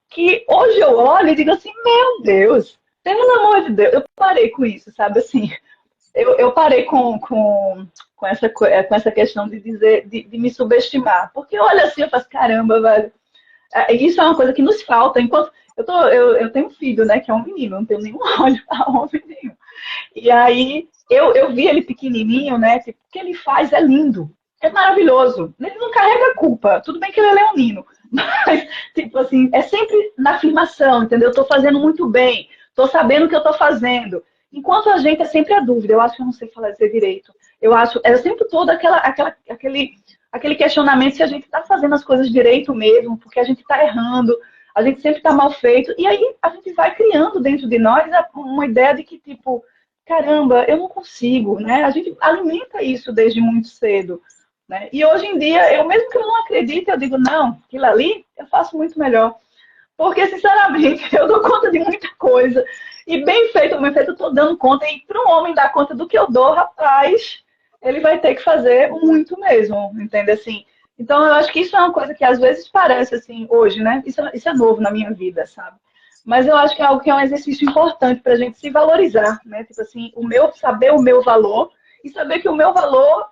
que hoje eu olho e digo assim, meu Deus, pelo amor de Deus, eu parei com isso, sabe, assim, eu parei com essa questão de dizer, de me subestimar, porque olha assim, eu faço, caramba, velho, isso é uma coisa que nos falta, enquanto eu tenho um filho, né, que é um menino, não tenho nenhum olho para homem nenhum, e aí eu vi ele pequenininho, né, tipo, o que ele faz é lindo, é maravilhoso, ele não carrega culpa, tudo bem que ele é leonino, mas, tipo assim, é sempre na afirmação, entendeu? Eu tô fazendo muito bem, tô sabendo o que eu tô fazendo. Enquanto a gente é sempre a dúvida, eu acho que eu não sei falar dizer direito. Eu acho, é sempre todo aquele questionamento se a gente tá fazendo as coisas direito mesmo, porque a gente tá errando, a gente sempre tá mal feito. E aí a gente vai criando dentro de nós uma ideia de que, tipo, caramba, eu não consigo, né? A gente alimenta isso desde muito cedo. Né? E hoje em dia, eu mesmo que eu não acredite, eu digo, não, aquilo ali eu faço muito melhor. Porque, sinceramente, eu dou conta de muita coisa. E bem feito, eu estou dando conta. E para um homem dar conta do que eu dou, rapaz, ele vai ter que fazer muito mesmo, entende? Assim, então, eu acho que isso é uma coisa que às vezes parece, assim, hoje, né? Isso é novo na minha vida, sabe? Mas eu acho que é algo que é um exercício importante para a gente se valorizar, né? Tipo assim, saber o meu valor e saber que o meu valor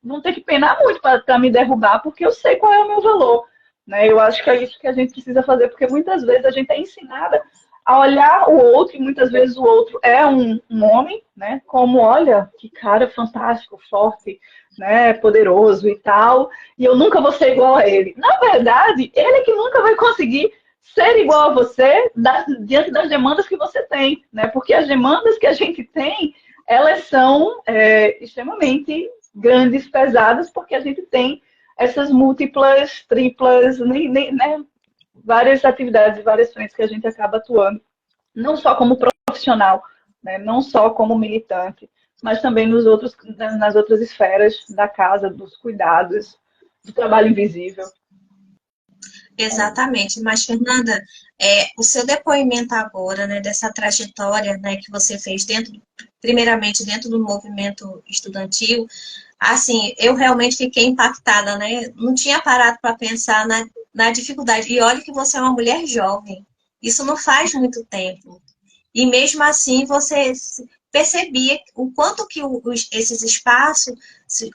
vão ter que penar muito para me derrubar, porque eu sei qual é o meu valor. Né? Eu acho que é isso que a gente precisa fazer, porque muitas vezes a gente é ensinada a olhar o outro, e muitas vezes o outro é um homem, né? Como, olha, que cara fantástico, forte, né? Poderoso e tal, e eu nunca vou ser igual a ele. Na verdade, ele é que nunca vai conseguir ser igual a você diante das demandas que você tem, né? Porque as demandas que a gente tem, elas são extremamente grandes, pesadas, porque a gente tem essas múltiplas, triplas, né, várias atividades, várias frentes que a gente acaba atuando, não só como profissional, né, não só como militante, mas também nas outras esferas da casa, dos cuidados, do trabalho invisível. Exatamente, mas Fernanda, o seu depoimento agora, né, dessa trajetória, né, que você fez primeiramente dentro do movimento estudantil, assim, eu realmente fiquei impactada, né? Não tinha parado para pensar na dificuldade. E olha que você é uma mulher jovem. Isso não faz muito tempo. E mesmo assim você percebia o quanto que esses espaços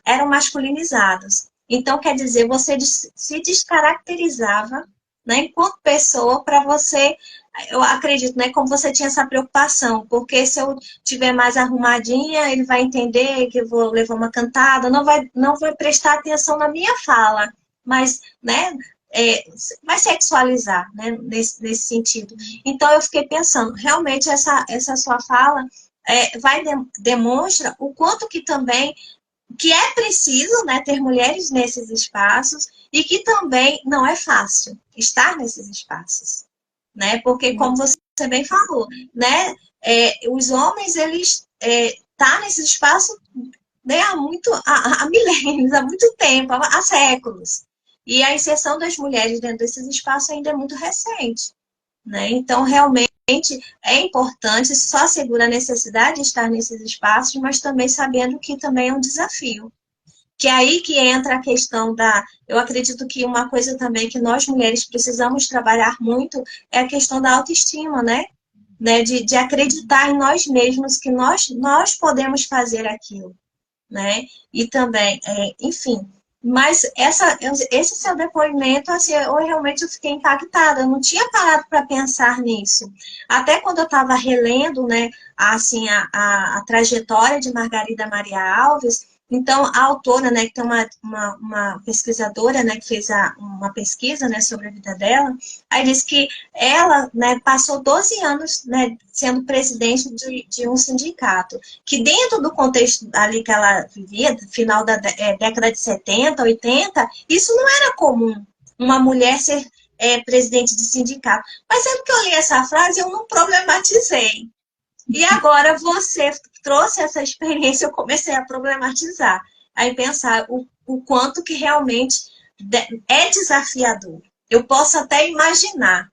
eram masculinizados. Então, quer dizer, você se descaracterizava, né, enquanto pessoa para você, eu acredito, né, como você tinha essa preocupação, porque se eu tiver mais arrumadinha, ele vai entender que eu vou levar uma cantada, não vai prestar atenção na minha fala, mas, né, vai sexualizar, né, nesse sentido. Então, eu fiquei pensando, realmente essa sua fala demonstra o quanto que também que é preciso, né, ter mulheres nesses espaços e que também não é fácil estar nesses espaços, né? Porque, como você bem falou, né, os homens, eles tá nesse espaço, né, há milênios, há muito tempo, há séculos. E a inserção das mulheres dentro desses espaços ainda é muito recente, né? Então, realmente, é importante, só assegura a necessidade de estar nesses espaços, mas também sabendo que também é um desafio. Que é aí que entra a questão da... Eu acredito que uma coisa também que nós mulheres precisamos trabalhar muito é a questão da autoestima, né? De acreditar em nós mesmos que nós podemos fazer aquilo, né? E também, enfim... Mas esse seu depoimento, assim, eu fiquei impactada, eu não tinha parado para pensar nisso. Até quando eu estava relendo, né, assim, a trajetória de Margarida Maria Alves, então a autora, né, que tem uma pesquisadora, né, que fez uma pesquisa, né, sobre a vida dela, aí diz que ela, né, passou 12 anos, né, sendo presidente de um sindicato, que dentro do contexto ali que ela vivia, final da década de 70, 80, isso não era comum, uma mulher ser presidente de sindicato. Mas sempre que eu li essa frase, eu não problematizei. E agora você trouxe essa experiência, eu comecei a problematizar. Aí pensar o quanto que realmente é desafiador. Eu posso até imaginar,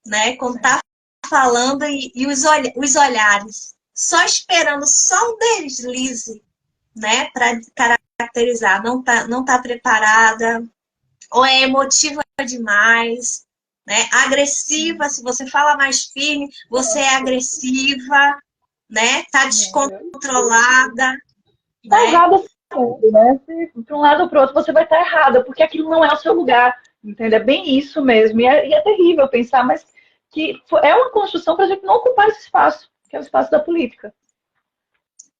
né? Quando tá falando e os olhares, só esperando só um deslize, né? Para caracterizar. Não tá preparada, ou é emotiva demais, né? Agressiva, se você fala mais firme, você é agressiva, né? Tá descontrolada. Tá Né? errada sempre, né? Para um lado ou para o outro você vai estar errada, porque aquilo não é o seu lugar, entende? É bem isso mesmo. E é terrível pensar, mas que é uma construção para a gente não ocupar esse espaço, que é o espaço da política.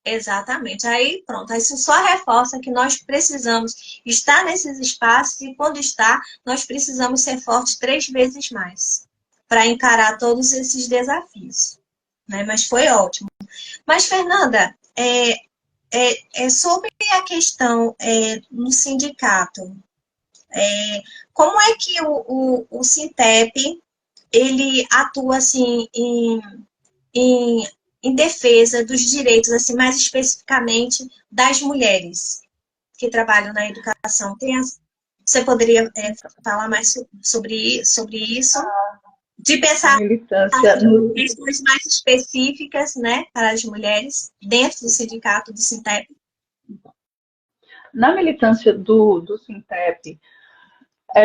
Exatamente. Aí, pronto. Aí isso só reforça que nós precisamos estar nesses espaços e, quando está, nós precisamos ser fortes 3 vezes mais para encarar todos esses desafios. Né? Mas foi ótimo. Mas, Fernanda, sobre a questão no sindicato, como é que o Sintep ele atua assim em defesa dos direitos, assim, mais especificamente das mulheres que trabalham na educação? Você poderia falar mais sobre isso? De A pensar militância. em questões mais específicas, né, para as mulheres dentro do sindicato do Sintep? Na militância do Sintep,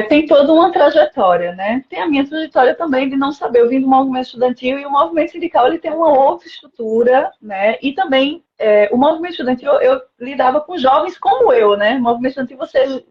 tem toda uma trajetória, né? Tem a minha trajetória também de não saber. Eu vim do movimento estudantil e o movimento sindical ele tem uma outra estrutura, né? E também o movimento estudantil eu lidava com jovens como eu, né? O movimento estudantil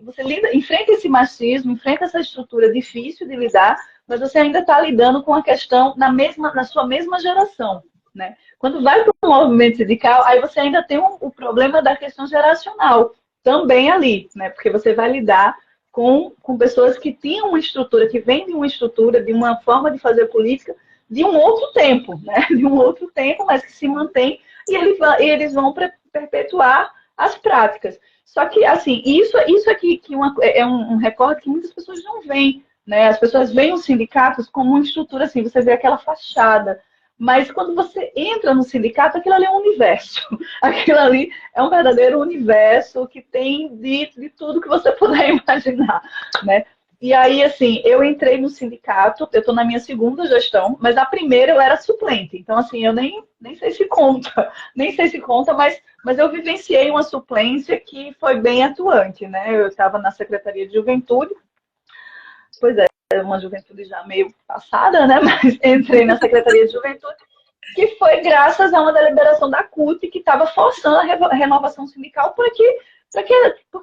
você enfrenta esse machismo, enfrenta essa estrutura difícil de lidar, mas você ainda está lidando com a questão na sua mesma geração, né? Quando vai para o movimento sindical, aí você ainda tem o problema da questão geracional também ali, né? Porque você vai lidar com pessoas que tinham uma estrutura, que vêm de uma estrutura, de uma forma de fazer política de um outro tempo, né? De um outro tempo, mas que se mantém e eles vão perpetuar as práticas. Só que, assim, isso aqui que é um recorte que muitas pessoas não veem, né? As pessoas veem os sindicatos como uma estrutura, assim, você vê aquela fachada, mas quando você entra no sindicato, aquilo ali é um universo. Aquilo ali é um verdadeiro universo que tem de tudo que você puder imaginar, né? E aí, assim, eu entrei no sindicato, eu estou na minha segunda gestão, mas na primeira eu era suplente. Então, assim, eu nem sei se conta, nem sei se conta, mas eu vivenciei uma suplência que foi bem atuante, né? Eu estava na Secretaria de Juventude, pois é, uma juventude já meio passada, né? Mas entrei na Secretaria de Juventude, que foi graças a uma deliberação da CUT que estava forçando a renovação sindical porque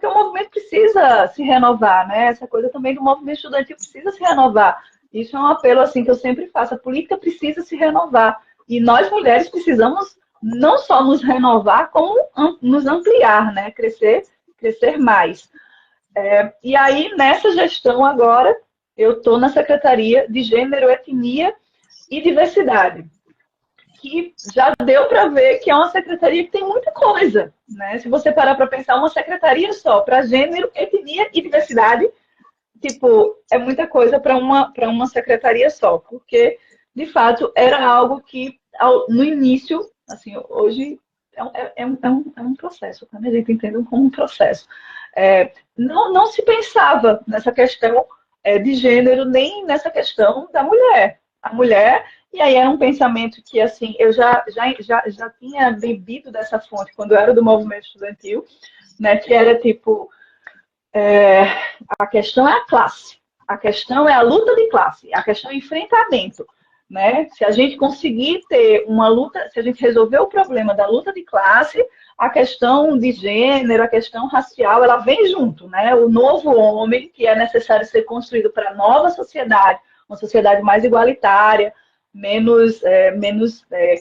o movimento precisa se renovar, né? Essa coisa também do movimento estudantil precisa se renovar. Isso é um apelo assim que eu sempre faço. A política precisa se renovar. E nós, mulheres, precisamos não só nos renovar, como nos ampliar, né? Crescer mais. E aí, nessa gestão agora, eu estou na Secretaria de Gênero, Etnia e Diversidade, que já deu para ver que é uma secretaria que tem muita coisa, né? Se você parar para pensar, uma secretaria só para gênero, etnia e diversidade, tipo, é muita coisa para uma secretaria só, porque, de fato, era algo que, no início, assim, hoje é um processo, tá? A gente entende como um processo. não se pensava nessa questão de gênero, nem nessa questão da mulher. A mulher, e aí era um pensamento que, assim, eu já tinha bebido dessa fonte quando eu era do movimento estudantil, né, que era tipo, a questão é a classe, a questão é a luta de classe, a questão é o enfrentamento. Né? Se a gente conseguir ter uma luta, se a gente resolver o problema da luta de classe, a questão de gênero, a questão racial, ela vem junto, né? O novo homem que é necessário ser construído para a nova sociedade, uma sociedade mais igualitária, menos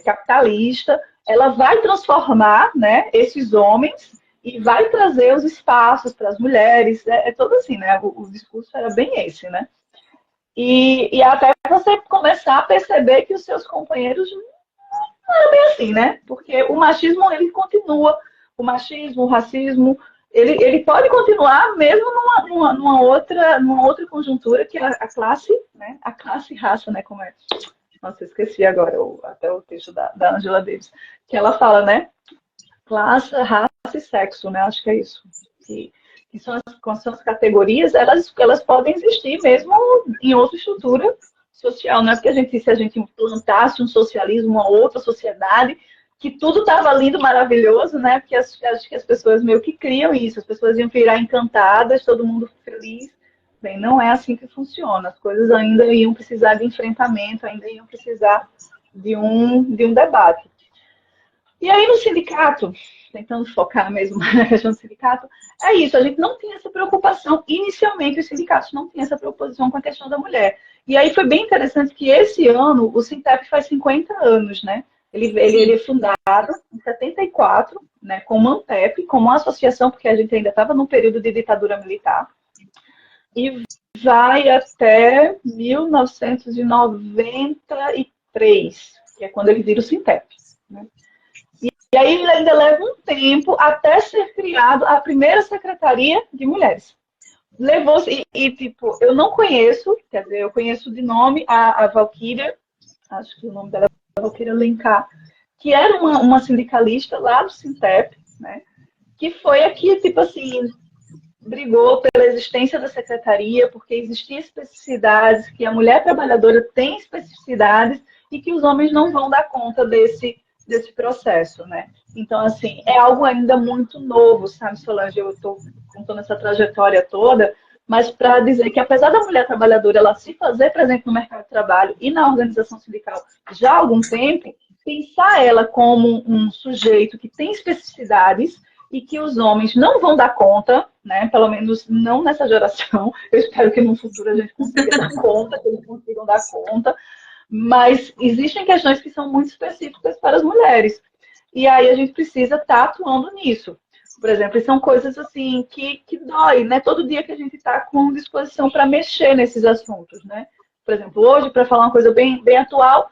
capitalista, ela vai transformar, né, esses homens e vai trazer os espaços para as mulheres, é todo assim, né? O discurso era bem esse, né? E até você começar a perceber que os seus companheiros não é bem assim, né? Porque o machismo, ele continua. O machismo, o racismo, ele pode continuar mesmo numa outra conjuntura, que é a classe, né? A classe e raça, né? Como é? Nossa, eu esqueci agora até o texto da Angela Davis, que ela fala, né? Classe, raça e sexo, né? Acho que é isso. Que são as categorias, elas podem existir mesmo em outra estrutura social, não é porque se a gente implantasse um socialismo, uma outra sociedade, que tudo estava lindo, maravilhoso, né? Porque acho que as pessoas meio que criam isso, as pessoas iam virar encantadas, todo mundo feliz. Bem, não é assim que funciona, as coisas ainda iam precisar de enfrentamento, ainda iam precisar de um debate. E aí no sindicato, tentando focar mesmo na questão do sindicato, é isso, a gente não tinha essa preocupação, inicialmente os sindicatos não tinham essa preocupação com a questão da mulher. E aí foi bem interessante que esse ano o Sintep faz 50 anos, né? Ele é fundado em 74, né, como ANTEP, como uma associação, porque a gente ainda estava num período de ditadura militar, e vai até 1993, que é quando ele vira o Sintep, né? E aí ele ainda leva um tempo até ser criado a primeira secretaria de mulheres. Levou tipo, eu não conheço, quer dizer, eu conheço de nome a Valquíria, acho que o nome dela é Valquíria Lencar, que era uma sindicalista lá do Sintep, né? Que foi aqui, tipo assim, brigou pela existência da secretaria, porque existiam especificidades, que a mulher trabalhadora tem especificidades e que os homens não vão dar conta desse processo, né? Então, assim, é algo ainda muito novo, sabe, Solange? Eu estou contando essa trajetória toda, mas para dizer que, apesar da mulher trabalhadora ela se fazer presente no mercado de trabalho e na organização sindical já há algum tempo, pensar ela como um sujeito que tem especificidades e que os homens não vão dar conta, né? Pelo menos não nessa geração. Eu espero que no futuro a gente consiga dar conta, que eles consigam dar conta. Mas existem questões que são muito específicas para as mulheres. E aí a gente precisa estar atuando nisso. Por exemplo, são coisas assim que dói, né? Todo dia que a gente está com disposição para mexer nesses assuntos, né? Por exemplo, hoje, para falar uma coisa bem atual,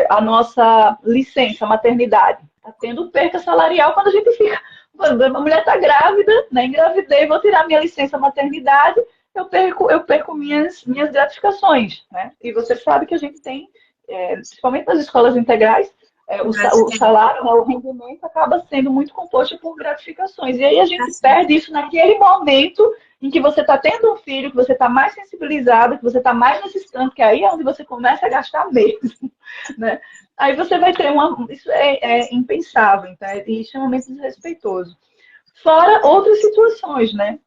a nossa licença maternidade. Está tendo perca salarial quando a gente fica... A mulher está grávida, né? Engravidei, vou tirar minha licença maternidade, eu perco minhas gratificações, né? E você sabe que a gente tem, principalmente nas escolas integrais, o salário, né, o rendimento acaba sendo muito composto por gratificações. E aí a gente perde isso naquele momento em que você está tendo um filho, que você está mais sensibilizado, que você está mais necessitando, que aí é onde você começa a gastar mesmo, né? Aí você vai ter isso é impensável, tá? E extremamente desrespeitoso. Fora outras situações, né?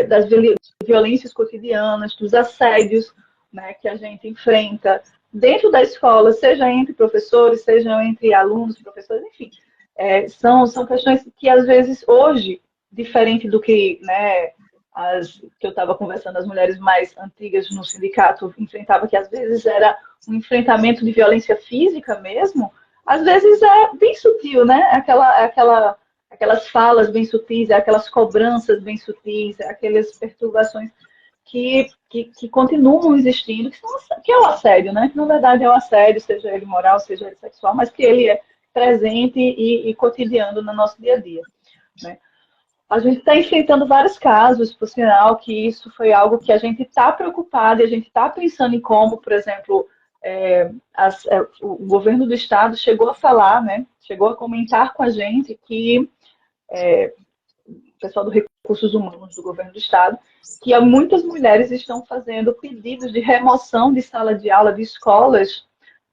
Das violências cotidianas, dos assédios, né, que a gente enfrenta dentro da escola, seja entre professores, seja entre alunos, professores, enfim. São questões que, às vezes, hoje, diferente do que, né, que eu estava conversando, as mulheres mais antigas no sindicato enfrentavam, que às vezes era um enfrentamento de violência física mesmo, às vezes é bem sutil, né? Aquelas falas bem sutis, aquelas cobranças bem sutis, aquelas perturbações que continuam existindo, que é o assédio, né? Que na verdade é o assédio, seja ele moral, seja ele sexual, mas que ele é presente e cotidiano no nosso dia a dia, né? A gente está enfrentando vários casos, por sinal, que isso foi algo que a gente está preocupado e a gente está pensando em como, por exemplo, o governo do estado chegou a falar, né? Chegou a comentar com a gente que pessoal do Recursos Humanos do Governo do Estado, que muitas mulheres estão fazendo pedidos de remoção de sala de aula de escolas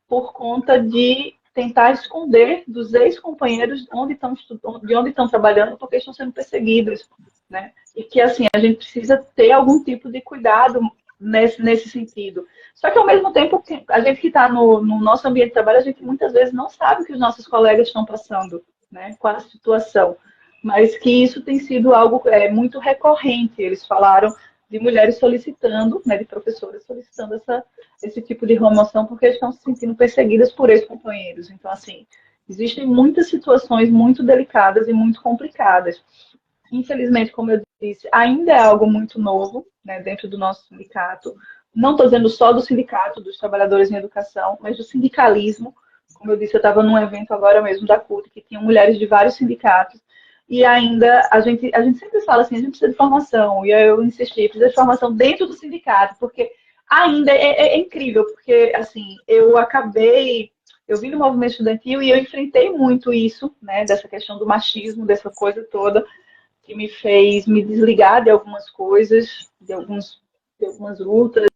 por conta de tentar esconder dos ex-companheiros de onde estão trabalhando, porque estão sendo perseguidos, né? E que, assim, a gente precisa ter algum tipo de cuidado nesse sentido. Só que, ao mesmo tempo, a gente que está no nosso ambiente de trabalho, a gente muitas vezes não sabe o que os nossos colegas estão passando, né? Qual a situação. Mas que isso tem sido algo muito recorrente. Eles falaram de mulheres solicitando, né, de professoras solicitando esse tipo de remoção porque estão se sentindo perseguidas por ex-companheiros. Então, assim, existem muitas situações muito delicadas e muito complicadas. Infelizmente, como eu disse, ainda é algo muito novo, né, dentro do nosso sindicato. Não estou dizendo só do sindicato dos trabalhadores em educação, mas do sindicalismo. Como eu disse, eu estava num evento agora mesmo da CUT, que tinham mulheres de vários sindicatos, e ainda a gente sempre fala assim, a gente precisa de formação, e aí eu insisti, precisa de formação dentro do sindicato, porque ainda é incrível, porque assim, eu vim do movimento estudantil e eu enfrentei muito isso, né, dessa questão do machismo, dessa coisa toda, que me fez me desligar de algumas coisas, de algumas lutas,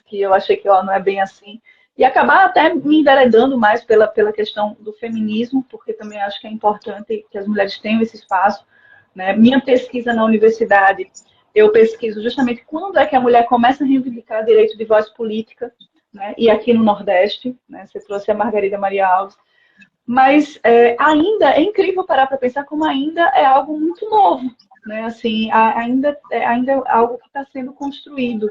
que eu achei que não é bem assim, e acabar até me enveredando mais pela questão do feminismo, porque também acho que é importante que as mulheres tenham esse espaço, né? Minha pesquisa na universidade, eu pesquiso justamente quando é que a mulher começa a reivindicar direito de voz política, né? E aqui no Nordeste, né? Você trouxe a Margarida Maria Alves, mas ainda é incrível parar para pensar como ainda é algo muito novo, né? Assim, ainda é algo que está sendo construído.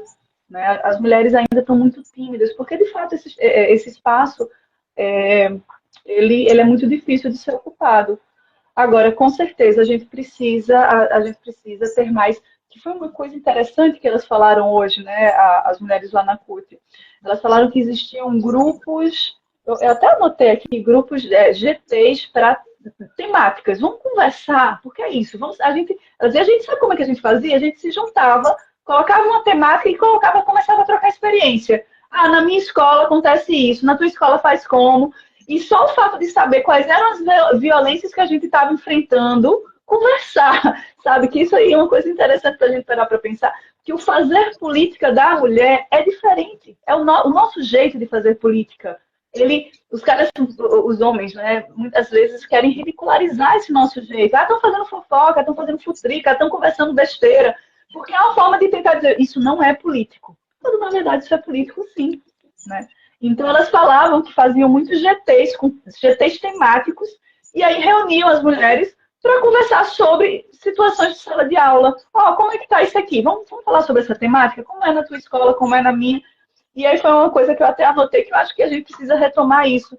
Né? As mulheres ainda estão muito tímidas, porque de fato esse espaço ele é muito difícil de ser ocupado. Agora, com certeza, a gente precisa ter mais. Que foi uma coisa interessante que elas falaram hoje, né? As mulheres lá na CUT. Elas falaram que existiam grupos, eu até anotei aqui, grupos GTs para temáticas. Vamos conversar, porque é isso. A gente sabe como é que a gente fazia? A gente se juntava, colocava uma temática e começava a trocar experiência. Ah, na minha escola acontece isso, na tua escola faz como. E só o fato de saber quais eram as violências que a gente estava enfrentando, conversar, sabe? Que isso aí é uma coisa interessante para a gente parar para pensar, que o fazer política da mulher é diferente. É o nosso jeito de fazer política. Os homens, né, muitas vezes querem ridicularizar esse nosso jeito. Ah, estão fazendo fofoca, estão fazendo futrica, estão conversando besteira. Porque é uma forma de tentar dizer, isso não é político. Quando, na verdade, isso é político, sim. Né? Então, elas falavam que faziam muitos GTs temáticos, e aí reuniam as mulheres para conversar sobre situações de sala de aula. Como é que está isso aqui? Vamos falar sobre essa temática? Como é na tua escola? Como é na minha? E aí foi uma coisa que eu até anotei, que eu acho que a gente precisa retomar isso.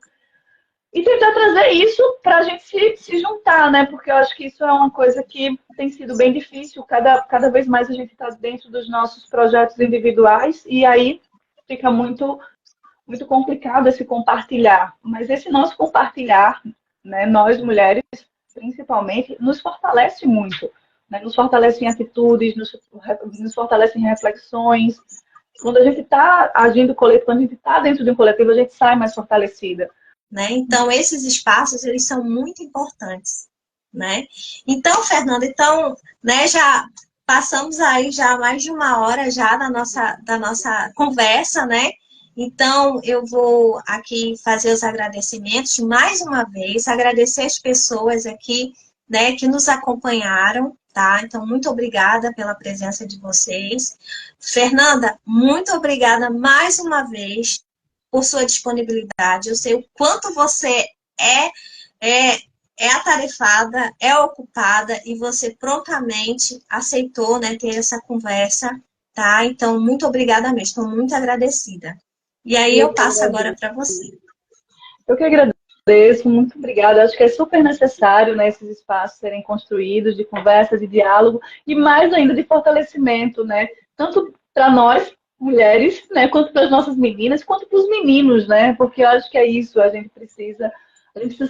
E tentar trazer isso para a gente se juntar, né? Porque eu acho que isso é uma coisa que tem sido bem difícil. Cada vez mais a gente está dentro dos nossos projetos individuais e aí fica muito, muito complicado esse compartilhar. Mas esse nosso compartilhar, né, nós mulheres, principalmente, nos fortalece muito. Né? Nos fortalece em atitudes, nos fortalece em reflexões. Quando a gente está agindo coletivo, quando a gente está dentro de um coletivo, a gente sai mais fortalecida. Né? Então, esses espaços, eles são muito importantes, né? Então, Fernanda, né, já passamos aí já mais de uma hora já da nossa conversa, né? Então, eu vou aqui fazer os agradecimentos mais uma vez, agradecer as pessoas aqui, né, que nos acompanharam, tá? Então, muito obrigada pela presença de vocês. Fernanda, muito obrigada mais uma vez por sua disponibilidade. Eu sei o quanto você é atarefada, é ocupada e você prontamente aceitou, né, ter essa conversa, tá? Então, muito obrigada mesmo, estou muito agradecida. E aí eu passo agora para você. Eu que agradeço, muito obrigada. Acho que é super necessário, né, esses espaços serem construídos de conversa, de diálogo e mais ainda de fortalecimento, né? Tanto para nós, mulheres, né, quanto para as nossas meninas, quanto para os meninos, né? Porque eu acho que é isso, a gente precisa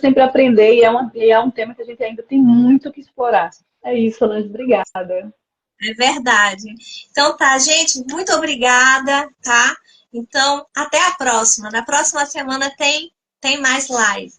sempre aprender e é um tema que a gente ainda tem muito que explorar. É isso, Solange, obrigada. É verdade. Então tá, gente, muito obrigada, tá? Então, até a próxima. Na próxima semana tem mais live.